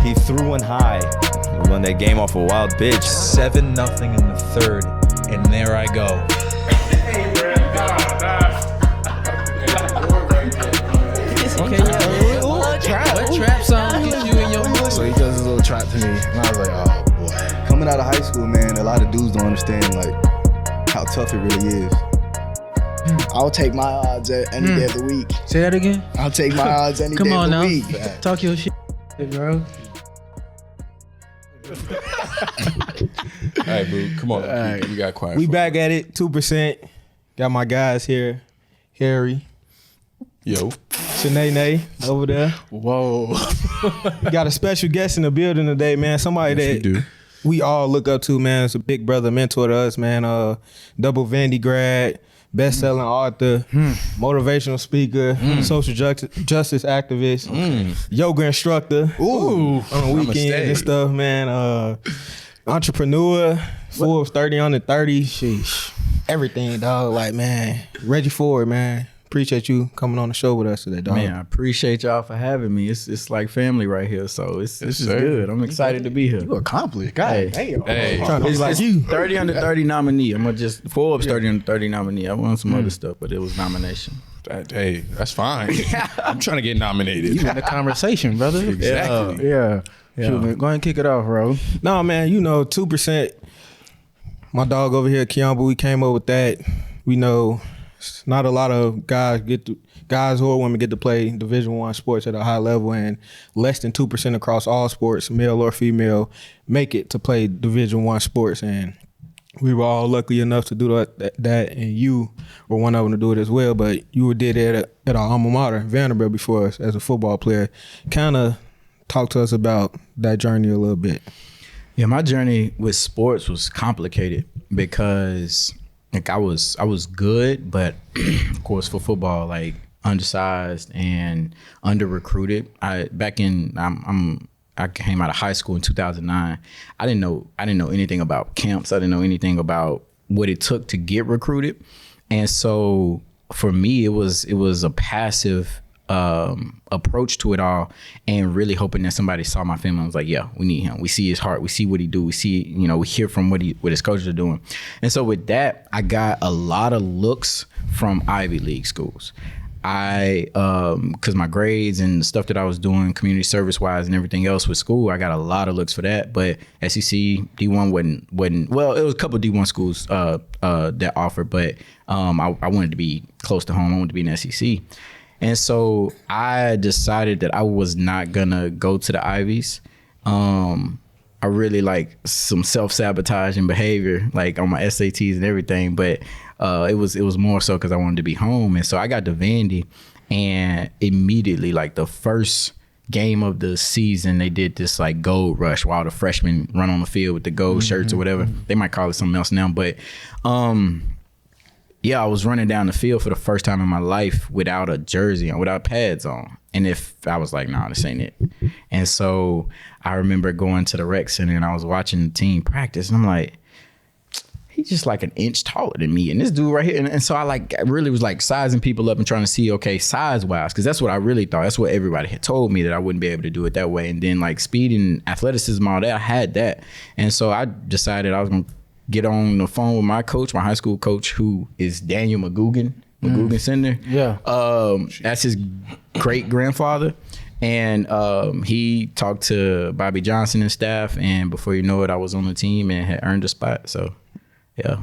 He threw one high. We won that game off a wild bitch. 7-0 in the third, and there I go. Okay, yeah. What trap song get you in your mood? So he does his little trap to me, and I was like, oh boy. Coming out of high school, man, a lot of dudes don't understand like how tough it really is. I'll take my odds any day of the week. Say that again. I'll take my odds any Come day on of the now. week. Talk your shit, bro. All right, boo. Come on. We got quiet. We back at it, 2%. Got my guys here. Harry. Yo. Shanae over there. Whoa. Got a special guest in the building today, man. Somebody that we all look up to, man. It's a big brother, mentor to us, man. Double Vandy grad, best-selling author, motivational speaker, social justice activist, yoga instructor. Ooh. On the weekends and stuff, man. Entrepreneur, Forbes 30 under 30. Sheesh. Everything, dog. Like, man. Reggie Ford, man. Appreciate you coming on the show with us today, dog. Man, I appreciate y'all for having me. It's like family right here, so this is good. I'm excited to be here. You accomplished. God damn. Hey. Trying to be like you. 30 under 30 nominee. I'm gonna just Forbes 30 under 30 nominee. I won some other stuff, but it was nomination. Hey, that's fine. I'm trying to get nominated. You in the conversation, brother. Exactly. Yeah. Shoot, man. Go ahead and kick it off, bro. No, man, 2%. My dog over here, Kiamba, we came up with that. We know not a lot of guys or women get to play Division I sports at a high level, and less than 2% across all sports, male or female, make it to play Division I sports. And we were all lucky enough to do that, and you were one of them to do it as well. But you did it at our alma mater, Vanderbilt, before us as a football player. Kind of talk to us about that journey a little bit. Yeah, my journey with sports was complicated because like I was good, but of course for football, like undersized and under recruited. I came out of high school in 2009. I didn't know anything about camps. I didn't know anything about what it took to get recruited. And so for me, it was a passive approach to it all, and really hoping that somebody saw my film and was like, yeah, we need him. We see his heart. We see what he do. We see, we hear from what his coaches are doing. And so with that, I got a lot of looks from Ivy League schools. Because my grades and the stuff that I was doing community service wise and everything else with school, I got a lot of looks for that. But SEC D1 wasn't well, it was a couple of D1 schools that offered, but I wanted to be close to home. I wanted to be in the SEC. And so I decided that I was not gonna go to the Ivies. I really like some self-sabotaging behavior, like on my SATs and everything, but it was more so because I wanted to be home. And so I got to Vandy, and immediately, like the first game of the season, they did this like gold rush while the freshmen run on the field with the gold shirts or whatever. They might call it something else now, but yeah, I was running down the field for the first time in my life without a jersey on, without pads on. And if I was like, nah, this ain't it. And so I remember going to the rec center and I was watching the team practice, and I'm like, he's just like an inch taller than me. And this dude right here. And so I really was like sizing people up and trying to see, okay, size wise, because that's what I really thought. That's what everybody had told me, that I wouldn't be able to do it that way. And then like speed and athleticism, all that, I had that. And so I decided I was going to get on the phone with my coach, my high school coach, who is Daniel McGugan Sender. Yeah. That's his great grandfather. And he talked to Bobby Johnson and staff. And before you know it, I was on the team and had earned a spot. So, yeah.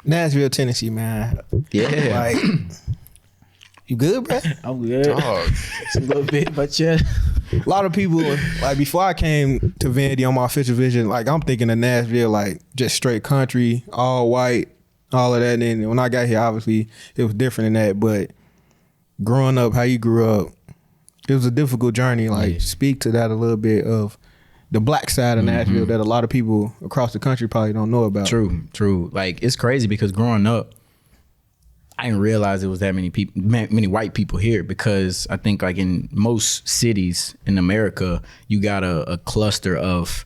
Nashville, Tennessee, man. Yeah. Like, you good, bro? I'm good. It's a little bit, but yeah. A lot of people, like before I came to Vandy on my official vision, like I'm thinking of Nashville, like just straight country, all white, all of that. And then when I got here, obviously it was different than that. But growing up, how you grew up, it was a difficult journey. Like speak to that a little bit of the black side of Nashville that a lot of people across the country probably don't know about. True. Like it's crazy because growing up, I didn't realize there was that many people, many white people here, because I think like in most cities in America, you got a cluster of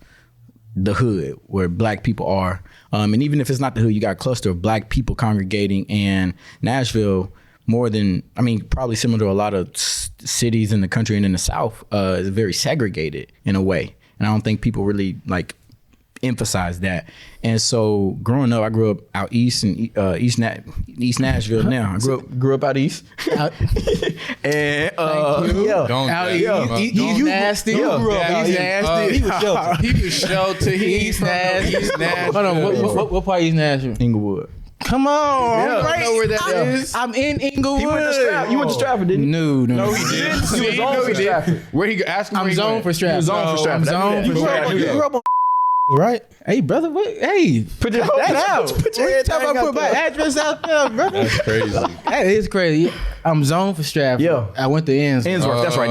the hood where black people are. And even if it's not the hood, you got a cluster of black people congregating. And Nashville, probably similar to a lot of cities in the country and in the South, is very segregated in a way. and I don't think people really like emphasize that. And so growing up, I grew up out east in East Nashville. Now I grew up out east. And Don't Out East. East Nasty. You grew up out East East. Nasty. He was sheltered. East Nasty. Hold on. What part of East Nashville? Inglewood. Come on. Yeah. I know where that is. I'm in Inglewood. You went to Stratford, didn't you? No, he did. He was on for Stratford. Where he ask him? I'm zoned for Stratford. He was on for Stratford. I'm zoned for Stratford. You grew up on Right? Hey, brother. What? Hey, put that out. What you talking about? Put my address out there, brother. That's crazy. That is crazy. I'm zoned for Stratford. Yeah. I went to Ensworth. Ensworth. That's right.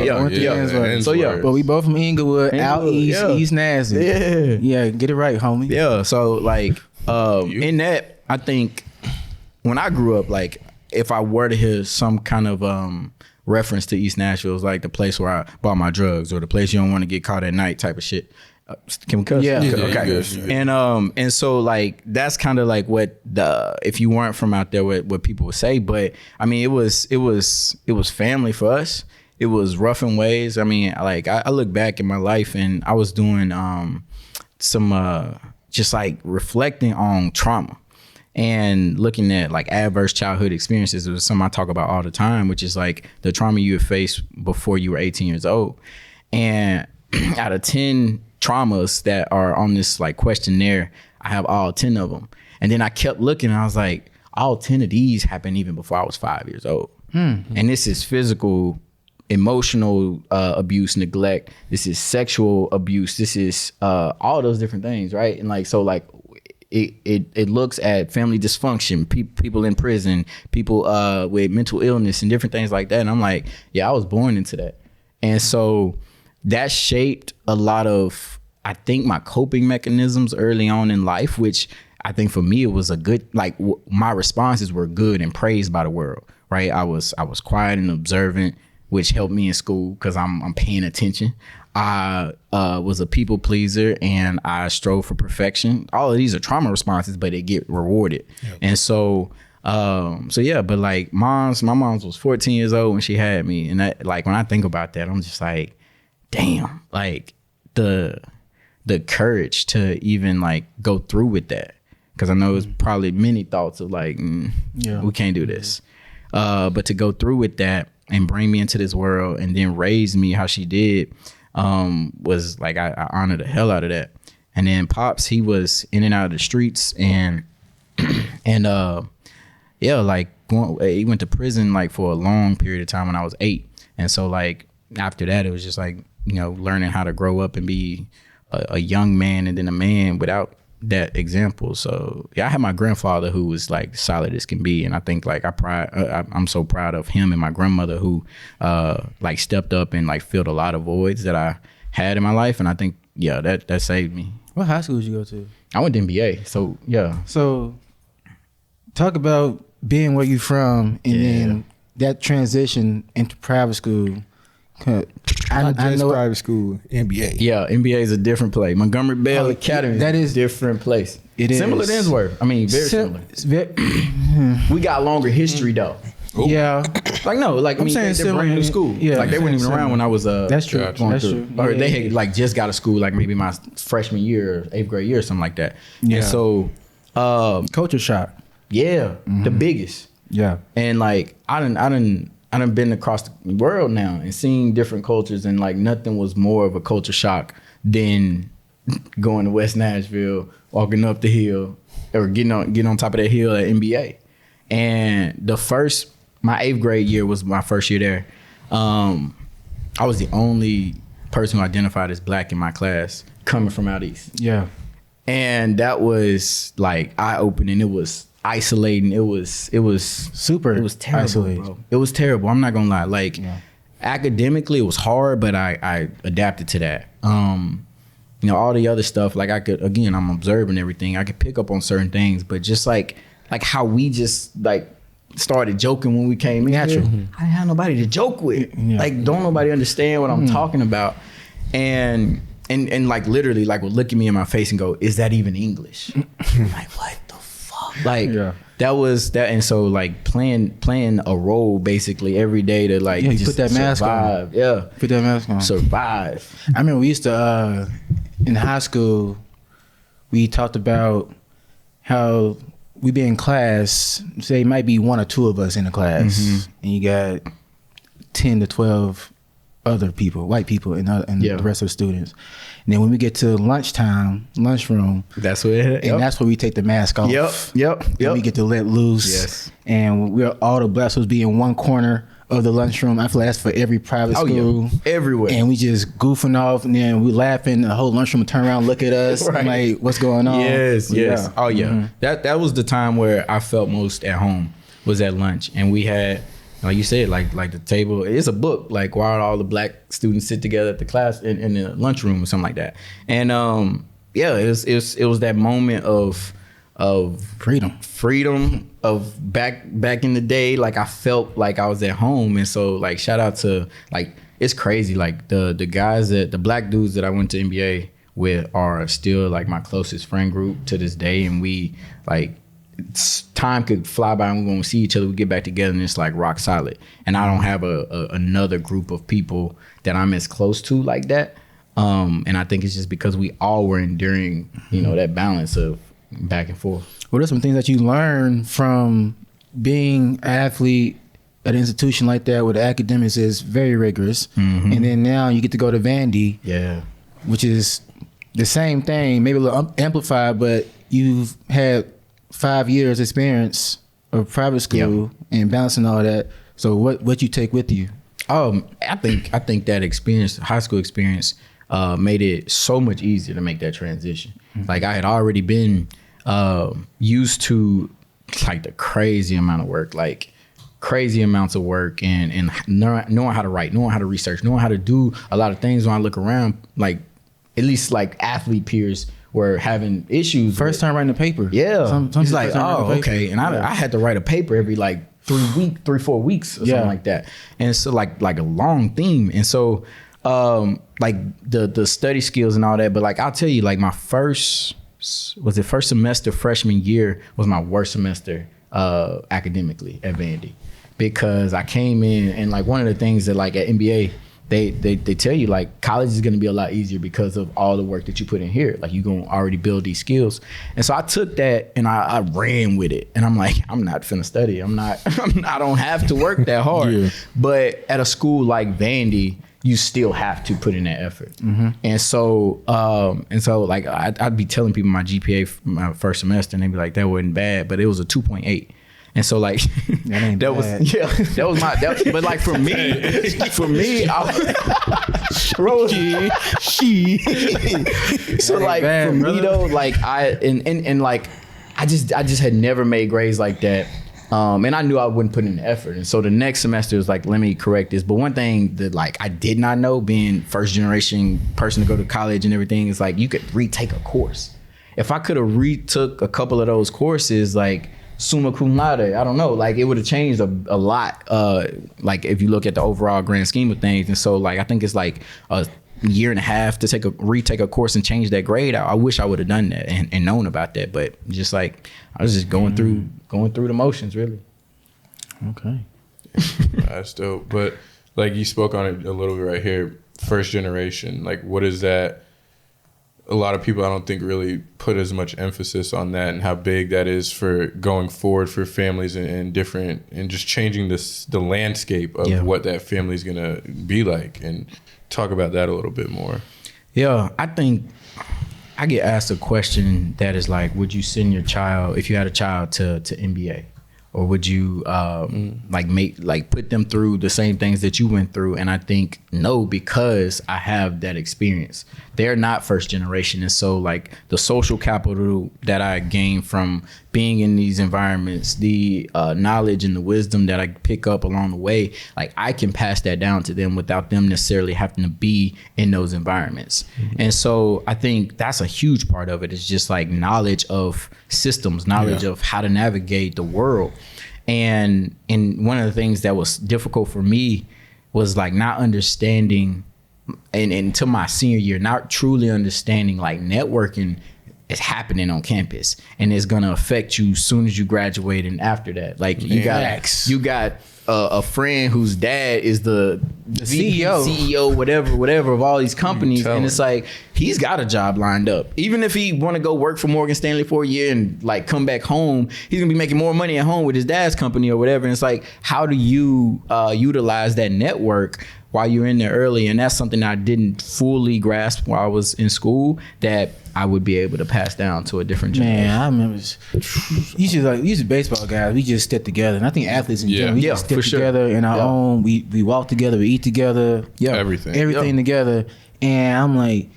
I went to Yeah, Ensworth. So yeah, But we both from Inglewood, out Inglewood, east, yeah. East Nashville. Yeah. Yeah, get it right, homie. Yeah. So like, in that, I think when I grew up, like, if I were to hear some kind of reference to East Nashville, it was like the place where I bought my drugs, or the place you don't want to get caught at night type of shit. Can we cuss? Yeah. Okay. Yeah. And so like that's kind of like what if you weren't from out there, what people would say. But I mean, it was family for us. It was rough in ways. I mean, like I look back in my life and I was doing some just like reflecting on trauma and looking at like adverse childhood experiences. It was something I talk about all the time, which is like the trauma you had faced before you were 18 years old. And out of 10 traumas that are on this like questionnaire, I have all 10 of them. And then I kept looking and I was like, all 10 of these happened even before I was 5 years old. And this is physical, emotional abuse, neglect. This is sexual abuse. This is all those different things, right? And like, so like it looks at family dysfunction, people in prison, people with mental illness and different things like that. And I'm like, yeah, I was born into that. And so that shaped a lot of, I think, my coping mechanisms early on in life, which I think for me, it was a good, like my responses were good and praised by the world, right? I was quiet and observant, which helped me in school because I'm paying attention. I was a people pleaser and I strove for perfection. All of these are trauma responses, but they get rewarded. Yep. And so yeah, but like my mom's was 14 years old when she had me. And that, like, when I think about that, I'm just like, damn, like the courage to even like go through with that. Cause I know it's probably many thoughts of like, we can't do this. But to go through with that and bring me into this world and then raise me how she did, was like, I honor the hell out of that. And then Pops, he was in and out of the streets and like he went to prison like for a long period of time when I was 8. And so like after that, it was just like, you know, learning how to grow up and be a young man and then a man without that example. So yeah, I had my grandfather who was like solid as can be. And I think like I'm so proud of him and my grandmother who like stepped up and like filled a lot of voids that I had in my life. And I think, yeah, that saved me. What high school did you go to? I went to MBA. So yeah. So talk about being where you from and then that transition into private school. I know private school, MBA. Yeah, MBA is a different place. Montgomery Bell Academy. That is different place. It is similar to Ensworth. I mean, very similar. We got longer history though. Ooh. Yeah, like no, like I'm saying they're brand new school. Yeah, like they weren't even around when I was that's true. That's true. Or they had like just got to school like maybe my freshman year, or 8th grade year, or something like that. Yeah. And so, culture shock. Yeah, the biggest. Yeah, and like I done been across the world now and seen different cultures, and like nothing was more of a culture shock than going to West Nashville, walking up the hill, or getting on top of that hill at MBA. And my 8th grade year was my first year there. I was the only person who identified as black in my class coming from out east. Yeah, and that was like eye-opening. It was isolating. It was super. It was terrible, isolated. Bro. It was terrible. I'm not gonna lie. Like academically, it was hard, but I adapted to that. You know, all the other stuff. Like I'm observing everything. I could pick up on certain things, but just like how we just like started joking when we came in. Natural. Mm-hmm. I didn't have nobody to joke with. Yeah. Like, don't nobody understand what I'm talking about, and like literally like would look at me in my face and go, "Is that even English?" I'm like, what the fuck? Like, that was that. And so like playing a role basically every day to like you just put that mask survive. on. Yeah. Put that mask on. Survive. I remember we used to in high school, we talked about how we be in class, say it might be one or two of us in the class, and you got 10 to 12 other people, white people, and the rest of the students. And then when we get to lunchroom, That's what it and that's where we take the mask off. Yep. And we get to let loose. Yes. And we're all the blacks supposed to be in one corner of the lunchroom. I feel like that's for every private school. Everywhere. And we just goofing off, and then we laughing. The whole lunchroom would turn around, look at us, Right. and like, what's going on? Yes. Yeah. Oh yeah. That was the time where I felt most at home, was at lunch. And we had, like you said, like the table, it's a book, like why all the black students sit together at the class in the lunchroom or something like that. And it was that moment of freedom of back in the day. Like I felt like I was at home. And so like shout out to, like, it's crazy, like the guys the black dudes that I went to NBA with are still like my closest friend group to this day. And we like, time could fly by and we won't see each other, we get back together and it's like rock solid. And I don't have another group of people that I'm as close to like that. And I think it's just because we all were enduring, that balance of back and forth. What are some things that you learned from being an athlete at an institution like that where the academics is very rigorous, and then now you get to go to Vandy, which is the same thing, maybe a little amplified, but you've had 5 years experience of private school and balancing all that. So what you take with you? I think that experience, high school experience, made it so much easier to make that transition. Like I had already been used to like the crazy amount of work, like crazy amounts of work, and knowing how to write, knowing how to research, knowing how to do a lot of things. When I look around, like at least like athlete peers were having issues. First time writing a paper. Yeah. It's like, oh, okay. And I had to write a paper every like 3-4 weeks or something like that. And so like a long theme. And so like the study skills and all that. But like, I'll tell you, like my first semester freshman year was my worst semester academically at Vandy, because I came in and like one of the things that like at NBA, they tell you like college is going to be a lot easier because of all the work that you put in here. Like you're going to already build these skills. And so I took that and I ran with it. And I'm like, I'm not finna study. I don't have to work that hard. But at a school like Vandy, you still have to put in that effort. And so like I'd be telling people my GPA my first semester and they'd be like, that wasn't bad, but it was a 2.8. And so like that was my but like for me so like for me though, like I just had never made grades like that. And I knew I wouldn't put in the effort. And so the next semester was like, let me correct this. But one thing that like I did not know, being first generation person to go to college and everything, is like you could retake a course. If I could have retook a couple of those courses, like summa cum laude, I don't know, like it would have changed a lot. Like if you look at the overall grand scheme of things. And so like I think it's like a year and a half to retake a course and change that grade. I wish I would have done that and known about that, but just like I was just going through the motions, really. Okay. That's dope. But like you spoke on it a little bit right here, first generation, like what is that? A lot of people I don't think really put as much emphasis on that and how big that is for going forward for families and different, and just changing the landscape of what that family is gonna be like, and talk about that a little bit more. Yeah, I think I get asked a question that is like, would you send your child, if you had a child, to NBA? Or would you put them through the same things that you went through? And I think no, because I have that experience. They're not first generation. And so like the social capital that I gained from being in these environments, the knowledge and the wisdom that I pick up along the way, like I can pass that down to them without them necessarily having to be in those environments. And so I think that's a huge part of it. It's just like knowledge of systems, knowledge of how to navigate the world. And one of the things that was difficult for me was like not understanding, and until my senior year, not truly understanding like networking is happening on campus, and it's gonna affect you as soon as you graduate and after that. Like you got a friend whose dad is the CEO, whatever of all these companies, and it's like he's got a job lined up. Even if he want to go work for Morgan Stanley for a year and like come back home, he's gonna be making more money at home with his dad's company or whatever. And it's like, how do you utilize that network while you're in there early? And that's something I didn't fully grasp while I was in school, that I would be able to pass down to a different generation. Man, I remember usually baseball guys, we just stick together. And I think athletes in general, we just stick together in our own. We walk together, we eat together. Everything together. And I'm like,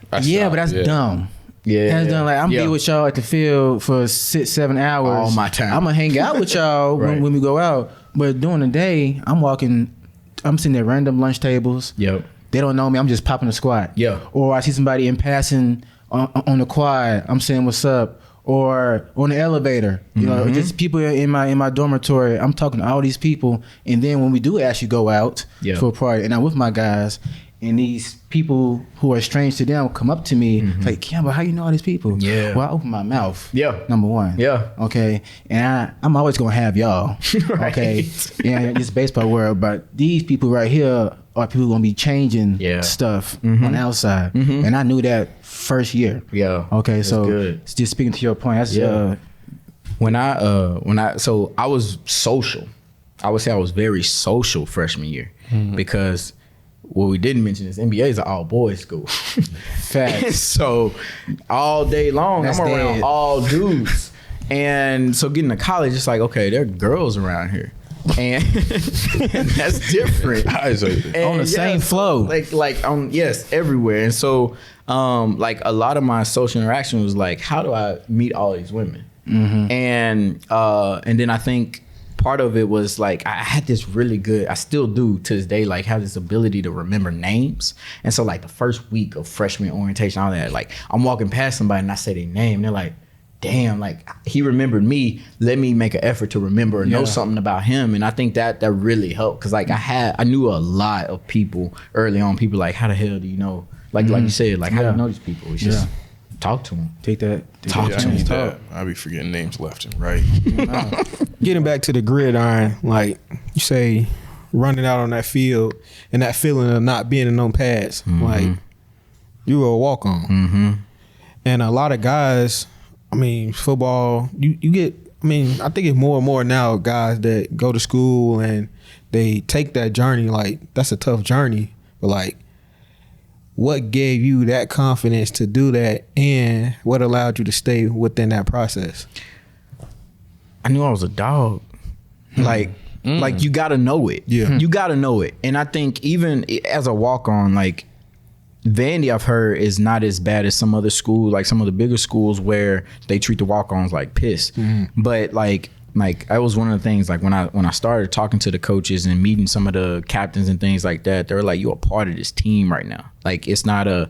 but that's dumb. That's dumb. Like, I'm be with y'all at the field for 6-7 hours. All my time. I'm gonna hang out with y'all when we go out. But during the day, I'm sitting at random lunch tables. Yep. They don't know me. I'm just popping a squat. Yeah. Or I see somebody in passing on the quad. I'm saying what's up. Or on the elevator. You know, just people in my dormitory. I'm talking to all these people. And then when we do actually go out for a party, and I'm with my guys, and these people who are strange to them come up to me like, Campbell, how you know all these people? Yeah. Well, I open my mouth. Yeah. Number one. Yeah. Okay. And I'm always gonna have y'all. Right. Okay. Yeah, this baseball world, but these people right here are people who gonna be changing stuff on the outside. And I knew that first year. Yeah. Okay. That's so good. just speaking to your point, that's so I was social. I would say I was very social freshman year because what we didn't mention is NBA is an all boys school. Facts. So all day long, That's I'm around dead. all dudes. And so getting to college, it's like, okay, there are girls around here. And that's different. On the same flow. Yes, everywhere. And so like a lot of my social interaction was like, how do I meet all these women? And then I think part of it was like I had this really good, I still do to this day, like have this ability to remember names. And so like the first week of freshman orientation, all that, like I'm walking past somebody and I say their name, and they're like, damn, like he remembered me. Let me make an effort to remember and know something about him. And I think that really helped, because like I knew a lot of people early on. People like, how the hell do you know? Like you said, like how do you know these people? It's just talk to them. Talk to them. I be forgetting names left and right. Getting back to the gridiron, like you say, running out on that field and that feeling of not being in no pads, like you were a walk on. And a lot of guys, I mean, football, you get, I mean, I think it's more and more now guys that go to school and they take that journey, like that's a tough journey, but like, what gave you that confidence to do that, and what allowed you to stay within that process? I knew I was a dog. Like you gotta know it. Yeah. You gotta know it. And I think even as a walk-on, like Vandy, I've heard, is not as bad as some other schools, like some of the bigger schools where they treat the walk-ons like piss. But like that was one of the things, like when I started talking to the coaches and meeting some of the captains and things like that, they were like, you're a part of this team right now. Like it's not a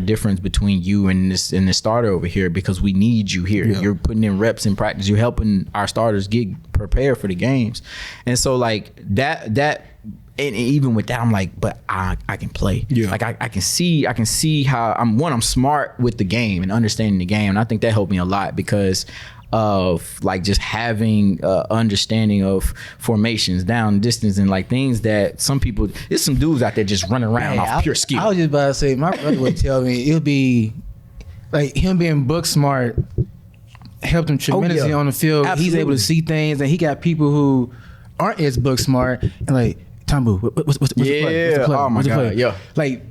difference between you and this starter over here, because we need you here. You're putting in reps in practice. You're helping our starters get prepared for the games. And so like that and even with that, I'm like, but I can play. Like I can see how I'm smart with the game and understanding the game. And I think that helped me a lot, because of like just having understanding of formations, down, distance, and like things that some people, there's some dudes out there just running around off pure skill. I was just about to say, my brother would tell me it would be like him being book smart helped him tremendously on the field. Absolutely. He's able to see things, and he got people who aren't as book smart and like, Tambu, what's the play? What's the play? Oh my What's the God, play? yeah. Like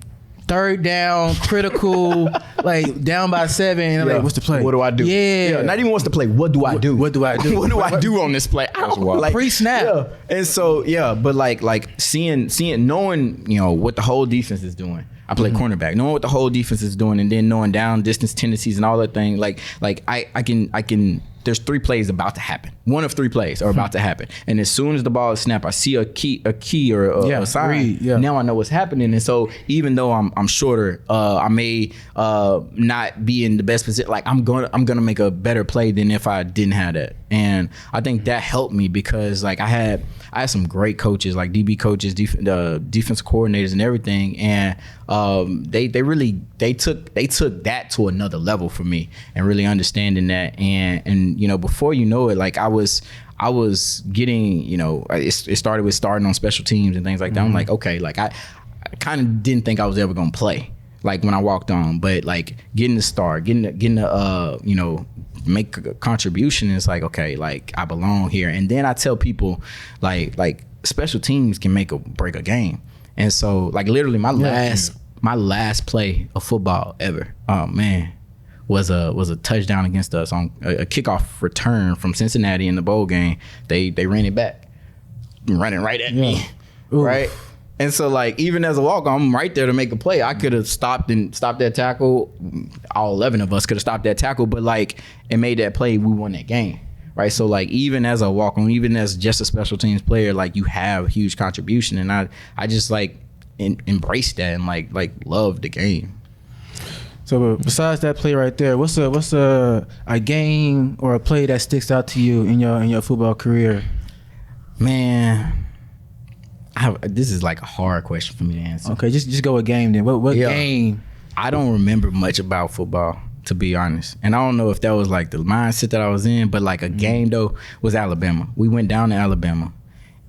third down, critical, like down by 7, and like, what's the play? What do I do? Yeah. Not even what's the play. What do I do? What do I do? What do I do on this play? Like, pre-snap. Yeah. And so but like seeing, knowing, you know, what the whole defense is doing. I play cornerback, knowing what the whole defense is doing, and then knowing down distance tendencies and all that thing. Like I can. There's 3 plays about to happen. 1 of 3 plays are about to happen, and as soon as the ball is snapped, I see a key or a sign. Now I know what's happening, and so even though I'm shorter, I may not be in the best position. Like I'm gonna make a better play than if I didn't have that. And I think that helped me because like I had some great coaches, like DB coaches, defensive coordinators and everything. And they took that to another level for me and really understanding that. And you know, before you know it, like I was getting, you know, it started with starting on special teams and things like that. I'm like, okay, like I kind of didn't think I was ever gonna play, like when I walked on, but like getting the start, getting the you know, make a contribution, is like, okay, like I belong here. And then I tell people like special teams can make or break a game. And so like literally my last play of football ever, oh man, was a touchdown against us on a kickoff return from Cincinnati in the bowl game. They ran it back, running right at me. Ooh. Right. And so like even as a walk-on, I'm right there to make a play. I could have stopped that tackle. All 11 of us could have stopped that tackle, but like it made that play, we won that game. Right. So like even as a walk-on, even as just a special teams player, like you have a huge contribution. And I just like embrace that and like love the game. So besides that play right there, what's a game or a play that sticks out to you in your football career? Man, this is like a hard question for me to answer. Okay, just go a game then. What game? I don't remember much about football, to be honest. And I don't know if that was like the mindset that I was in, but like a game though was Alabama. We went down to Alabama.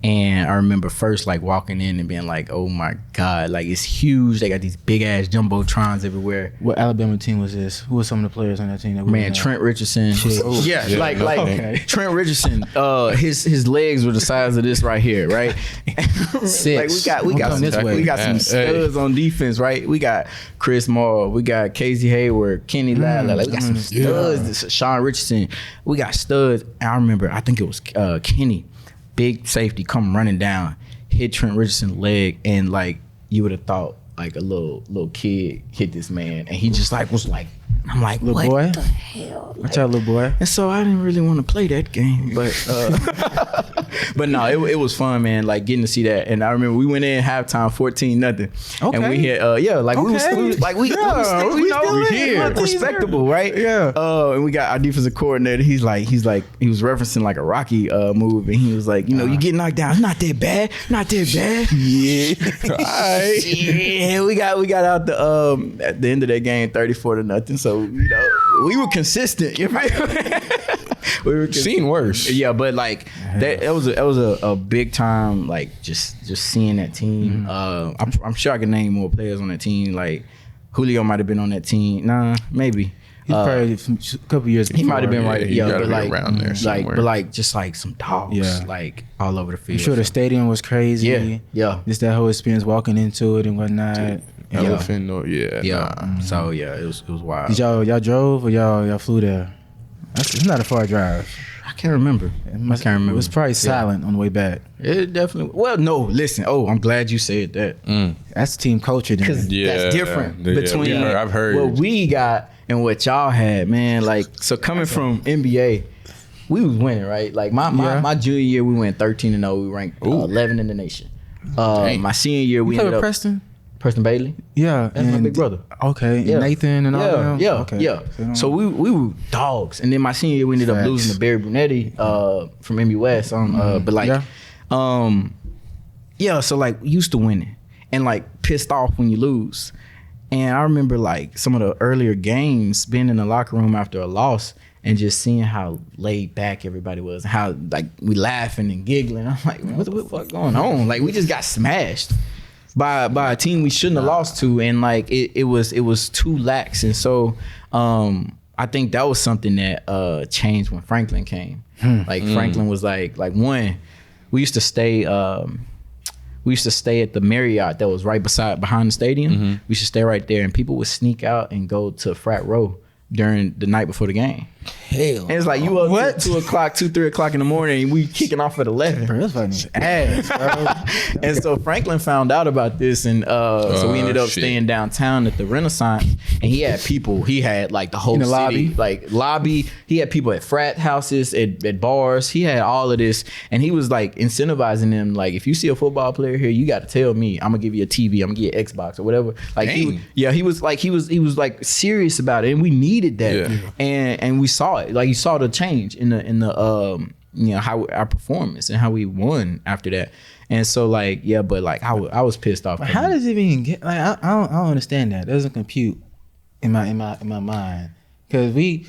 And I remember first like walking in and being like, oh my God, like it's huge. They got these big ass jumbotrons everywhere. What Alabama team was this? Who were some of the players on that team? Man, Trent Richardson. Trent Richardson, his legs were the size of this right here, right? Six. Like we got some studs on defense, right? We got Chris Moore, we got Casey Hayward, Kenny Lala, like we got some studs. Sean Richardson, we got studs. And I remember, I think it was Kenny. Big safety come running down, hit Trent Richardson's leg, and like you would have thought like a little kid hit this man, and he just like was like, I'm like, little what boy? the hell? What's up, little boy? And so I didn't really want to play that game, but but no, it was fun, man. Like getting to see that, and I remember we went in halftime 14-0, and we hit we here respectable, right? Yeah. And we got our defensive coordinator. He was referencing like a Rocky move, and he was like, you know, you get knocked down, it's not that bad. Yeah. All right. Yeah, we got out at the end of that game 34-0. So you know, we were consistent. You know? We were seen worse. Yeah, but like that was a big time, like just seeing that team. I'm sure I can name more players on that team. Like Julio might have been on that team. Nah, maybe. He's probably a couple years before. He might have been right. Yeah, but like around there somewhere. but like just like some dogs, like all over the field. I'm sure the stadium was crazy. Yeah. Just that whole experience walking into it and whatnot. Elephant, So yeah, it was wild. Did y'all drove or y'all flew there? It's not a far drive. I can't remember. I can't remember. It was probably silent on the way back. It definitely. Well, no. Listen. Oh, I'm glad you said that. That's team culture, then. Because that's different between I've heard what we got and what y'all had, man. Like, so coming from NBA, we was winning, right? Like my junior year, we went 13-0. We ranked 11 in the nation. My senior year, we ended up Preston Bailey. Yeah, that's my big brother. Okay, and Nathan and all them. Yeah. So we were dogs, and then my senior year we ended up losing to Barry Brunetti from MU West. But like, so like we used to winning and like pissed off when you lose. And I remember like some of the earlier games, being in the locker room after a loss and just seeing how laid back everybody was, and how like we laughing and giggling. I'm like, what the fuck going on? Like we just got smashed by a team we shouldn't have lost to, and like it was too lax. And so I think that was something that changed when Franklin came. Like Franklin was like one, we used to stay at the Marriott that was right behind the stadium. We should stay right there, and people would sneak out and go to frat row during the night before the game. Hell, and it's like you up at 2 o'clock, 3 o'clock in the morning, and we kicking off at 11. Bro, that's fucking ass, bro. And so Franklin found out about this, and so we ended up staying downtown at the Renaissance. And he had people. He had like the whole in the city, lobby. He had people at frat houses, at bars. He had all of this, and he was like incentivizing them. Like, if you see a football player here, you got to tell me. I'm gonna give you a TV. I'm gonna give you an Xbox or whatever. Like, he was like serious about it, and we needed needed that, and we saw it. Like you saw the change in the how our performance and how we won after that. And so like but like I was pissed off. How does it even get? Like I don't understand that. It doesn't compute in my mind because we.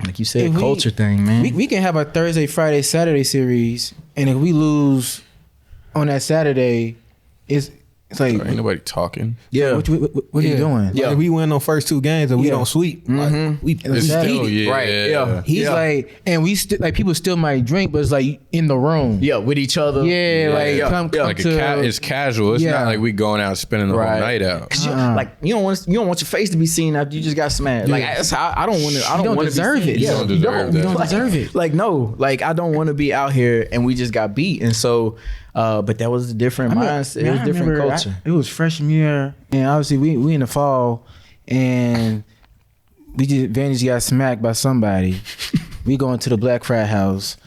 Like you said, culture thing, man. We can have a Thursday, Friday, Saturday series, and if we lose on that Saturday, it's like ain't nobody talking. Yeah, what are you doing? Yeah, like we win on first 2 games and we don't sweep. Like, we It's still, right? Yeah, he's like, and we still like people still might drink, but it's like in the room. Yeah, with each other. Come Like to it's casual. It's not like we going out spending the whole night out. Like you don't want your face to be seen after you just got smashed. Like that's how I don't want to. I don't want to deserve it. You don't deserve that. You don't deserve it. Like no, like I don't want to be out here and we just got beat. And so, but that was a different mindset. It was a different culture. It was freshman year, and obviously we in the fall, and Vandy got smacked by somebody. We going to the black frat house,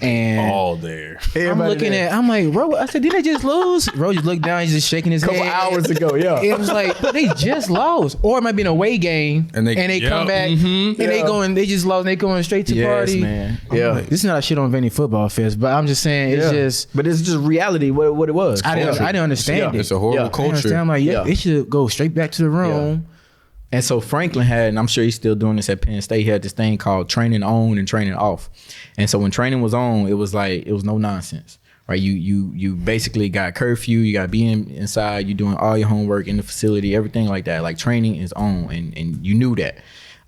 and all there. I'm like, bro, I said, did they just lose? Bro just looked down, he's just shaking his head. A couple hours ago, It was like, but they just lost. Or it might be an away game, and they come back, and they just lost, and they going straight to party. Man. Like, this is not a shit on Vandy Football Fest, but I'm just saying, but it's just reality, what it was. I didn't understand it. It's a horrible culture. I'm like, they should go straight back to the room. And so Franklin had, and I'm sure he's still doing this at Penn State, he had this thing called training on and training off. And so when training was on, it was like, it was no nonsense, right? You basically got curfew, you got to be inside, you doing all your homework in the facility, everything like that. Like training is on, and you knew that.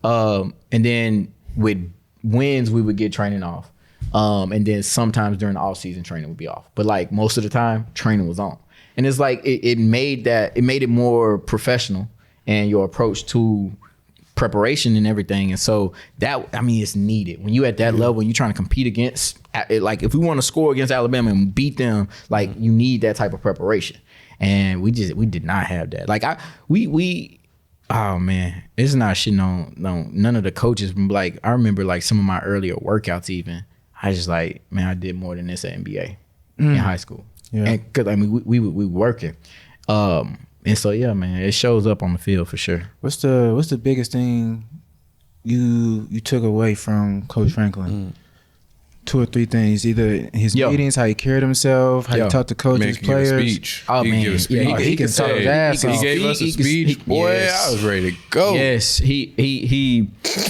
And then with wins, we would get training off. And then sometimes during the off season, training would be off. But like most of the time, training was on. And it's like, it made it more professional. And your approach to preparation and everything. And so that, I mean, it's needed. When you at that level, you're trying to compete against, like if we want to score against Alabama and beat them, like you need that type of preparation. And we did not have that. Like oh man, it's not shitting on none of the coaches. Like I remember like some of my earlier workouts even, I just like, man, I did more than this at NBA in high school. Yeah. And cause I mean, we working. And so yeah, man, it shows up on the field for sure. What's the biggest thing you took away from Coach Franklin? 2 or 3 things. Either his meetings, how he carried himself, how he talked to coaches, players. Give a speech. Oh, man. He can talk his ass off. He gave us a speech. Boy, I was ready to go. Yes, he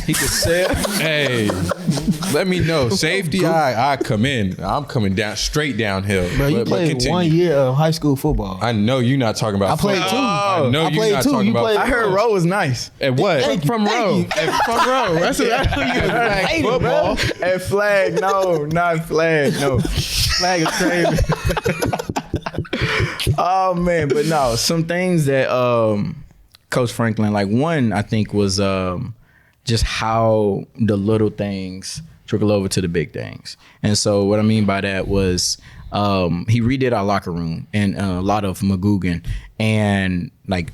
could say, hey, let me know. Safety, I come in. I'm coming down straight downhill. Bro, you played 1 year of high school football. I know you're not talking about. I played football. 2. I know you're not talking about. I heard Roe was nice. At what? From Roe. From Roe. That's what you football. And flag, no, not flag. No, flag is crazy. Oh man, but no, some things that Coach Franklin, like one, I think was just how the little things trickle over to the big things. And so what I mean by that was he redid our locker room and a lot of McGugan, and like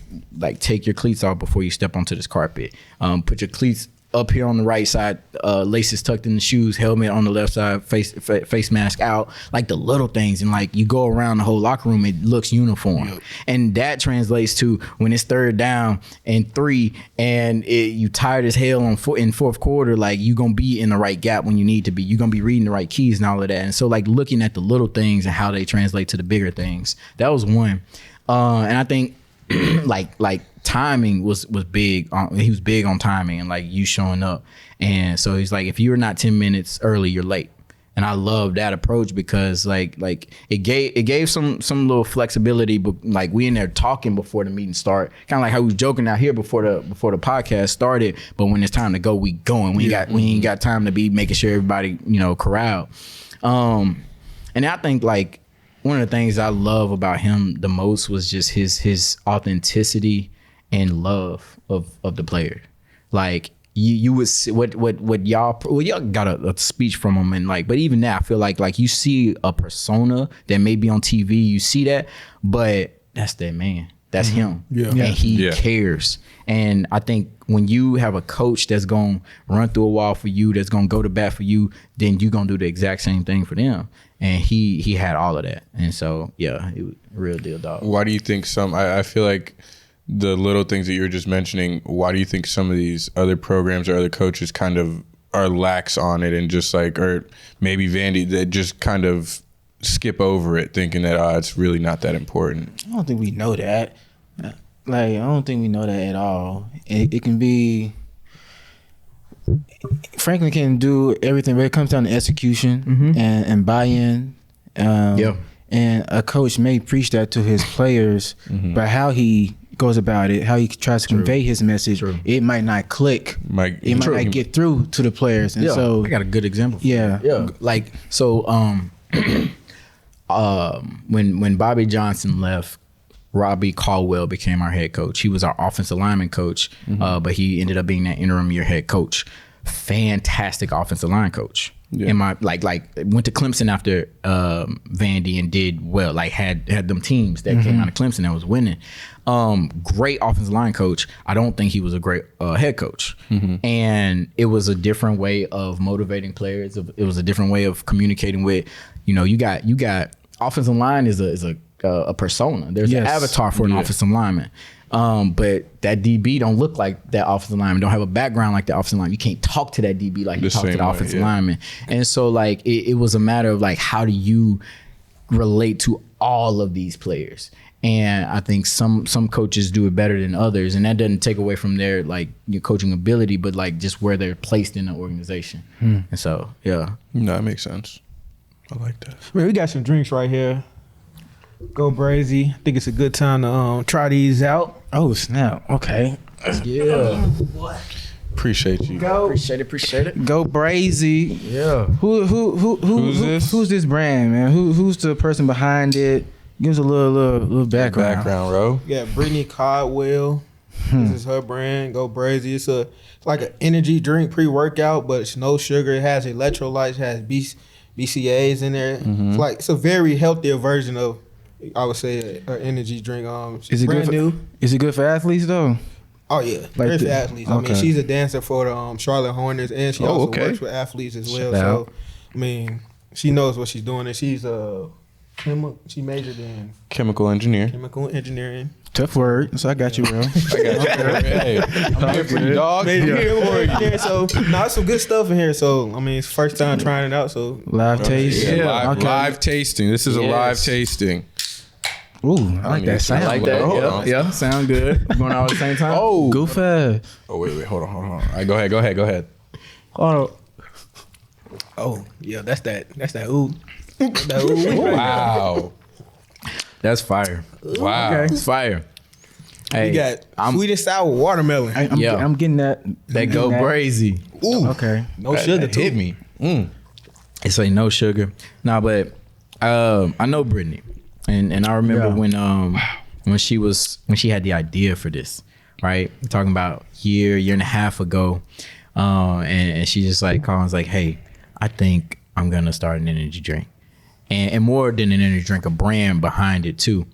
take your cleats off before you step onto this carpet. Put your cleats up here on the right side, laces tucked in the shoes, helmet on the left side, face mask out, like the little things. And like you go around the whole locker room, it looks uniform. Yep. And that translates to when it's 3rd down and 3 and you tired as hell in 4th quarter, like you gonna be in the right gap when you need to be. You're gonna be reading the right keys and all of that. And so like looking at the little things and how they translate to the bigger things, that was one. And I think like timing was big. He was big on timing and like you showing up. And so he's like, if you're not 10 minutes early, you're late. And I love that approach because like it gave some little flexibility, but like we in there talking before the meeting start, kind of like how we was joking out here before the podcast started. But when it's time to go, we going. We ain't got time to be making sure everybody corral. And I think like one of the things I love about him the most was just his authenticity and love of the player. Like you would see what y'all got a speech from him, and like, but even now I feel like you see a persona that may be on TV, you see that, but that's that man. That's him. Yeah. And he cares. And I think when you have a coach that's going to run through a wall for you, that's going to go to bat for you, then you're going to do the exact same thing for them. And he had all of that. And so, yeah, it was a real deal, dog. Why do you think I feel like the little things that you were just mentioning, why do you think some of these other programs or other coaches kind of are lax on it and just like, or maybe Vandy, that just kind of skip over it thinking that it's really not that important? I don't think we know that. Like, I don't think we know that at all. It can be, Franklin can do everything, but it comes down to execution and buy-in. And a coach may preach that to his players, but how he goes about it, how he tries to convey his message, it might not click. It might not get through to the players. And so I got a good example. Yeah. Like, so when Bobby Johnson left, Robbie Caldwell became our head coach. He was our offensive lineman coach, but he ended up being that interim year head coach. Fantastic offensive line coach. In my like went to Clemson after Vandy and did well. Like had them teams that came out of Clemson that was winning. Great offensive line coach. I don't think he was a great head coach. And it was a different way of motivating players. It was a different way of communicating with. You got offensive line is a persona. There's an avatar for an offensive lineman. But that DB don't look like that offensive lineman, don't have a background like that offensive lineman. You can't talk to that DB like you talk to the offensive lineman. And so like it was a matter of like, how do you relate to all of these players? And I think some coaches do it better than others, and that doesn't take away from their like your coaching ability, but like just where they're placed in the organization. And so no, that makes sense. I like that. Man, we got some drinks right here. Go Brazy. I think it's a good time to try these out. Oh snap! Okay. Yeah. Appreciate you. Appreciate it. Go Brazy. Yeah. Who's this brand, man? Who's the person behind it? Give us a little background. Background, bro. Yeah, Brittany Caldwell. This is her brand. Go Brazy. It's like an energy drink pre-workout, but it's no sugar. It has electrolytes. It has BCAAs in there. It's a very healthier version of, I would say, an energy drink. Is it brand good new. Is it good for athletes though? Oh yeah, very for athletes. I mean, she's a dancer for the Charlotte Hornets, and she also works with athletes as well. So, I mean, she knows what she's doing, and she's she majored in chemical engineering. Tough word. So I got you, bro. I got you. Hey, I'm here for you, dog. So, it's some good stuff in here. So, I mean, it's first time trying it out. So, live taste. Live tasting. This is a live tasting. Ooh, I like that sound. I like that. Yeah, sound good. Going out at the same time. Oh, go fast. Oh, wait. Hold on. All right, go ahead. Hold on. oh yeah, that's that ooh. Wow. That's fire. Wow. Okay. It's fire. Hey, You got sweet and sour watermelon. I'm getting that. That Go Brazy. Ooh, Okay. no sugar That too. hit me. It's like no sugar. Nah, but I know Brittany, and I remember when she had the idea for this, right? We're talking about year and a half ago, and she just like calls like, hey, I think I'm gonna start an energy drink, and more than an energy drink, a brand behind it too,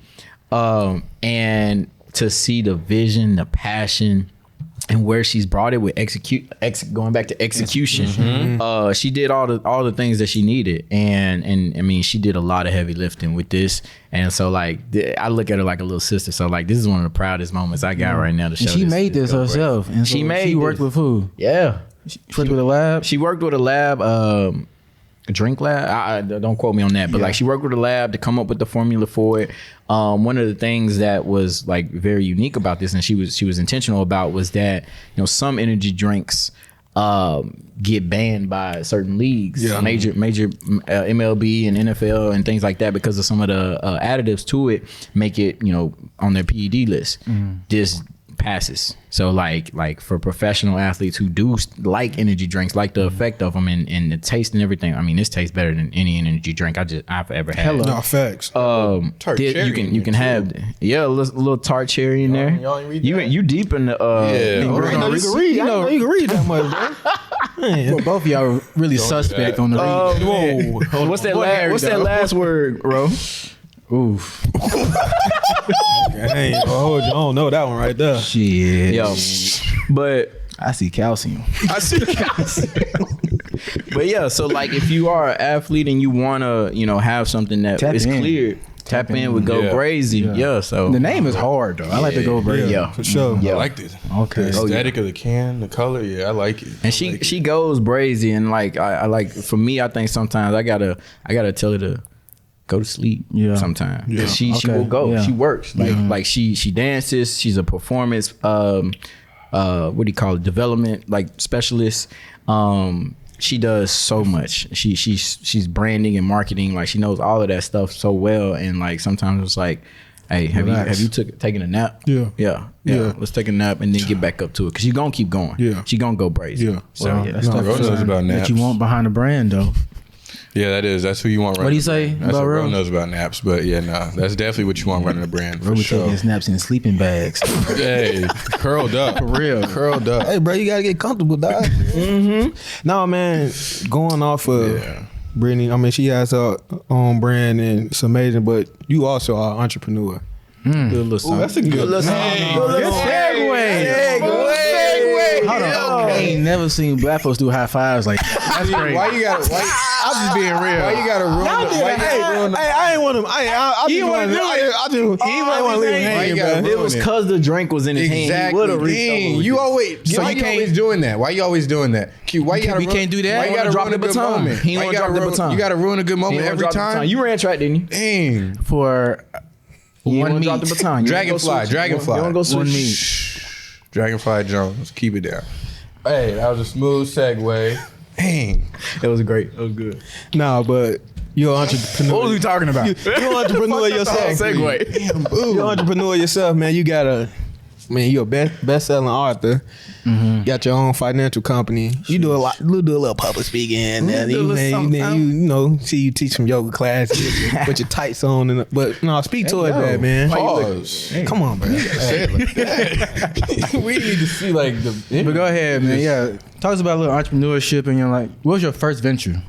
and to see the vision, the passion, and where she's brought it with going back to execution. She did all the things that she needed, and I mean, she did a lot of heavy lifting with this, and so like I look at her like a little sister. So like this is one of the proudest moments I got right now to show. And she made this herself, and so she worked with who? Yeah, She worked with a lab. she worked with a lab. A drink lab. I don't quote me on that, but like she worked with a lab to come up with the formula for it. One of the things that was like very unique about this, and she was intentional about, was that some energy drinks get banned by certain leagues, major MLB and NFL and things like that, because of some of the additives to it make it on their PED list. This passes. So like for professional athletes who do like energy drinks, like the effect of them and the taste and everything. I mean, this tastes better than any energy drink I've ever had. No, facts. Tart cherry you can have a little tart cherry in there. Y'all ain't read that? You deep in the I know you can read. I know you can read that much, bro. Well, both of y'all are really suspect on the read. Whoa. what's that last word, bro? Oof. I don't know that one right there. Shit. Yo, but I see calcium. But yeah, so like if you are an athlete and you want to have something that Tap is in. cleared Tap in with Go Yeah. Brazy. Yeah. So The name is hard though. I like to go Brazy. Yeah. For sure. Yeah. I like this. Okay. The aesthetic of the can, the color. Yeah, I like it. And she goes brazy, and like I like, for me, I think sometimes I gotta tell her to go to sleep. Yeah. Sometimes. Yeah. She Okay. will go. Yeah. She works. Like she dances. She's a performance what do you call it, development like specialist. She does so much. She's branding and marketing. Like she knows all of that stuff so well. And like sometimes it's like, hey, have you taken a nap? Yeah. Let's take a nap and then get back up to it, because she's gonna keep going. Yeah. She gonna go brazy. Yeah. So Wow, yeah. that's Ro tough knows about naps. that you want behind the brand though. Yeah, that is. That's who you want running. What do you the say brand. That's about what Ro? Ro knows about naps, but yeah, nah, that's definitely what you want running the brand for We're sure. taking snaps in sleeping bags. Hey, curled up. For real. Curled up. Hey, bro, you gotta get comfortable, dog. No, man, going off of Brittany, I mean, she has her own brand and it's amazing, but you also are an entrepreneur. Good little song. That's a good little song. Good segue. Hold on. I ain't never seen black folks do high fives like that. That's crazy. Why you gotta? I'm just being real. Why you gotta ruin? I ain't want to. I didn't want to. I didn't want to leave him hanging, gotta bro. It was because the drink was in his hand. He would have reached over Dang, with you it. always. So Why you you always doing that? Why you always doing that? Q, why you gotta? we can't do that? Why He you gotta wanna drop ruin a the good baton. moment? He Why wanna you gotta drop the ruin- baton. You gotta ruin a good He moment wanna every drop the baton. time. You ran track, didn't you? Dang. For You one wanna drop meat. the baton. You wanna go Dragonfly, switch? Dragonfly. You wanna go switch? One meat. Shh. Dragonfly Jones, keep it down. Hey, that was a smooth segue. Dang. It was great. It was good. Nah, but you're an entrepreneur. What was we talking about? You're an entrepreneur yourself. You're an entrepreneur yourself, man. You got you're a best-selling author. Got your own financial company. You do a lot. You do a little public speaking, and then you see you teach some yoga classes with your tights on. But no, speak towards that, man. Pause. Come on, bro. We need to see like the. But go ahead, man. Yeah. Talk us about a little entrepreneurship and you're like, what was your first venture?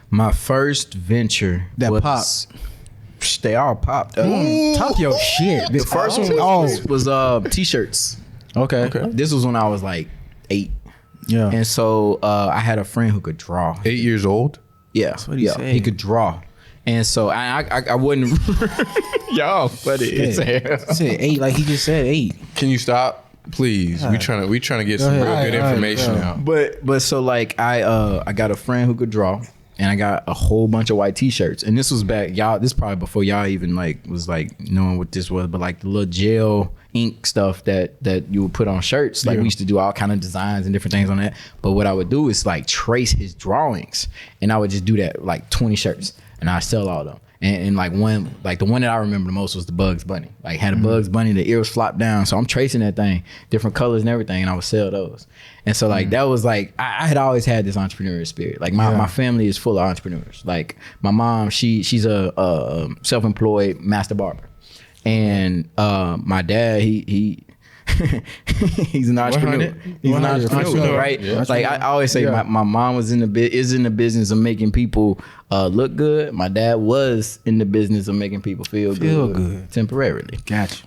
My first venture That was, popped. They all popped. Talk your shit. The first one was t-shirts. Okay. This was when I was like 8. Yeah. And so I had a friend who could draw. 8 years old. Yeah, what he said. he could draw. And so I wouldn't. Y'all, but it's He said 8, like he just said 8. Can you stop, please? We trying to get some ahead. real good All right, information all out. But so like I got a friend who could draw, and I got a whole bunch of white t-shirts. And this was back, y'all, this probably before y'all even like was like knowing what this was, but like the little gel ink stuff that you would put on shirts. Like we used to do all kind of designs and different things on that. But what I would do is like trace his drawings, and I would just do that like 20 shirts, and I sell all of them. And like one, like the one that I remember the most was the Bugs Bunny. Like had a Bugs Bunny, the ears flopped down. So I'm tracing that thing, different colors and everything, and I would sell those. And so like that was like, I had always had this entrepreneurial spirit. Like my family is full of entrepreneurs. Like my mom, she's a self-employed master barber. And my dad, he he's an entrepreneur. He's an entrepreneur, right? Yeah. Like I always say, my mom was in the business of making people look good. My dad was in the business of making people feel good temporarily. Gotcha.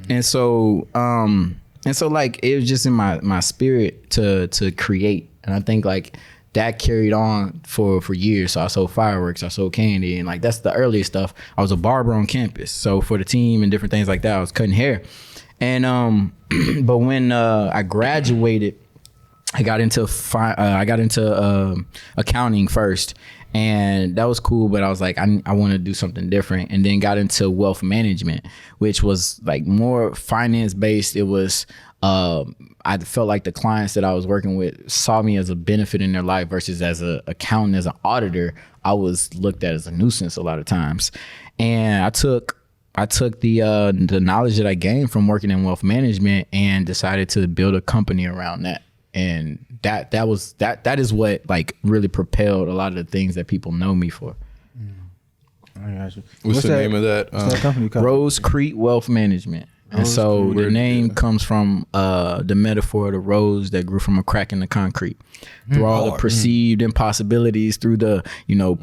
And so like it was just in my spirit to create, and I think like that carried on for years. So I sold fireworks, I sold candy, and like that's the earliest stuff. I was a barber on campus, so for the team and different things like that, I was cutting hair. And but when I graduated, I got into accounting first, and that was cool. But I was like, I want to do something different, and then got into wealth management, which was like more finance based. It was I felt like the clients that I was working with saw me as a benefit in their life versus as an accountant, as an auditor. I was looked at as a nuisance a lot of times, and I took the knowledge that I gained from working in wealth management and decided to build a company around that. And that is what like really propelled a lot of the things that people know me for. I got you. What's the name of that? What's that company called? Rose Creek Wealth Management. And so the name comes from the metaphor of the rose that grew from a crack in the concrete. Through all the perceived impossibilities, through the,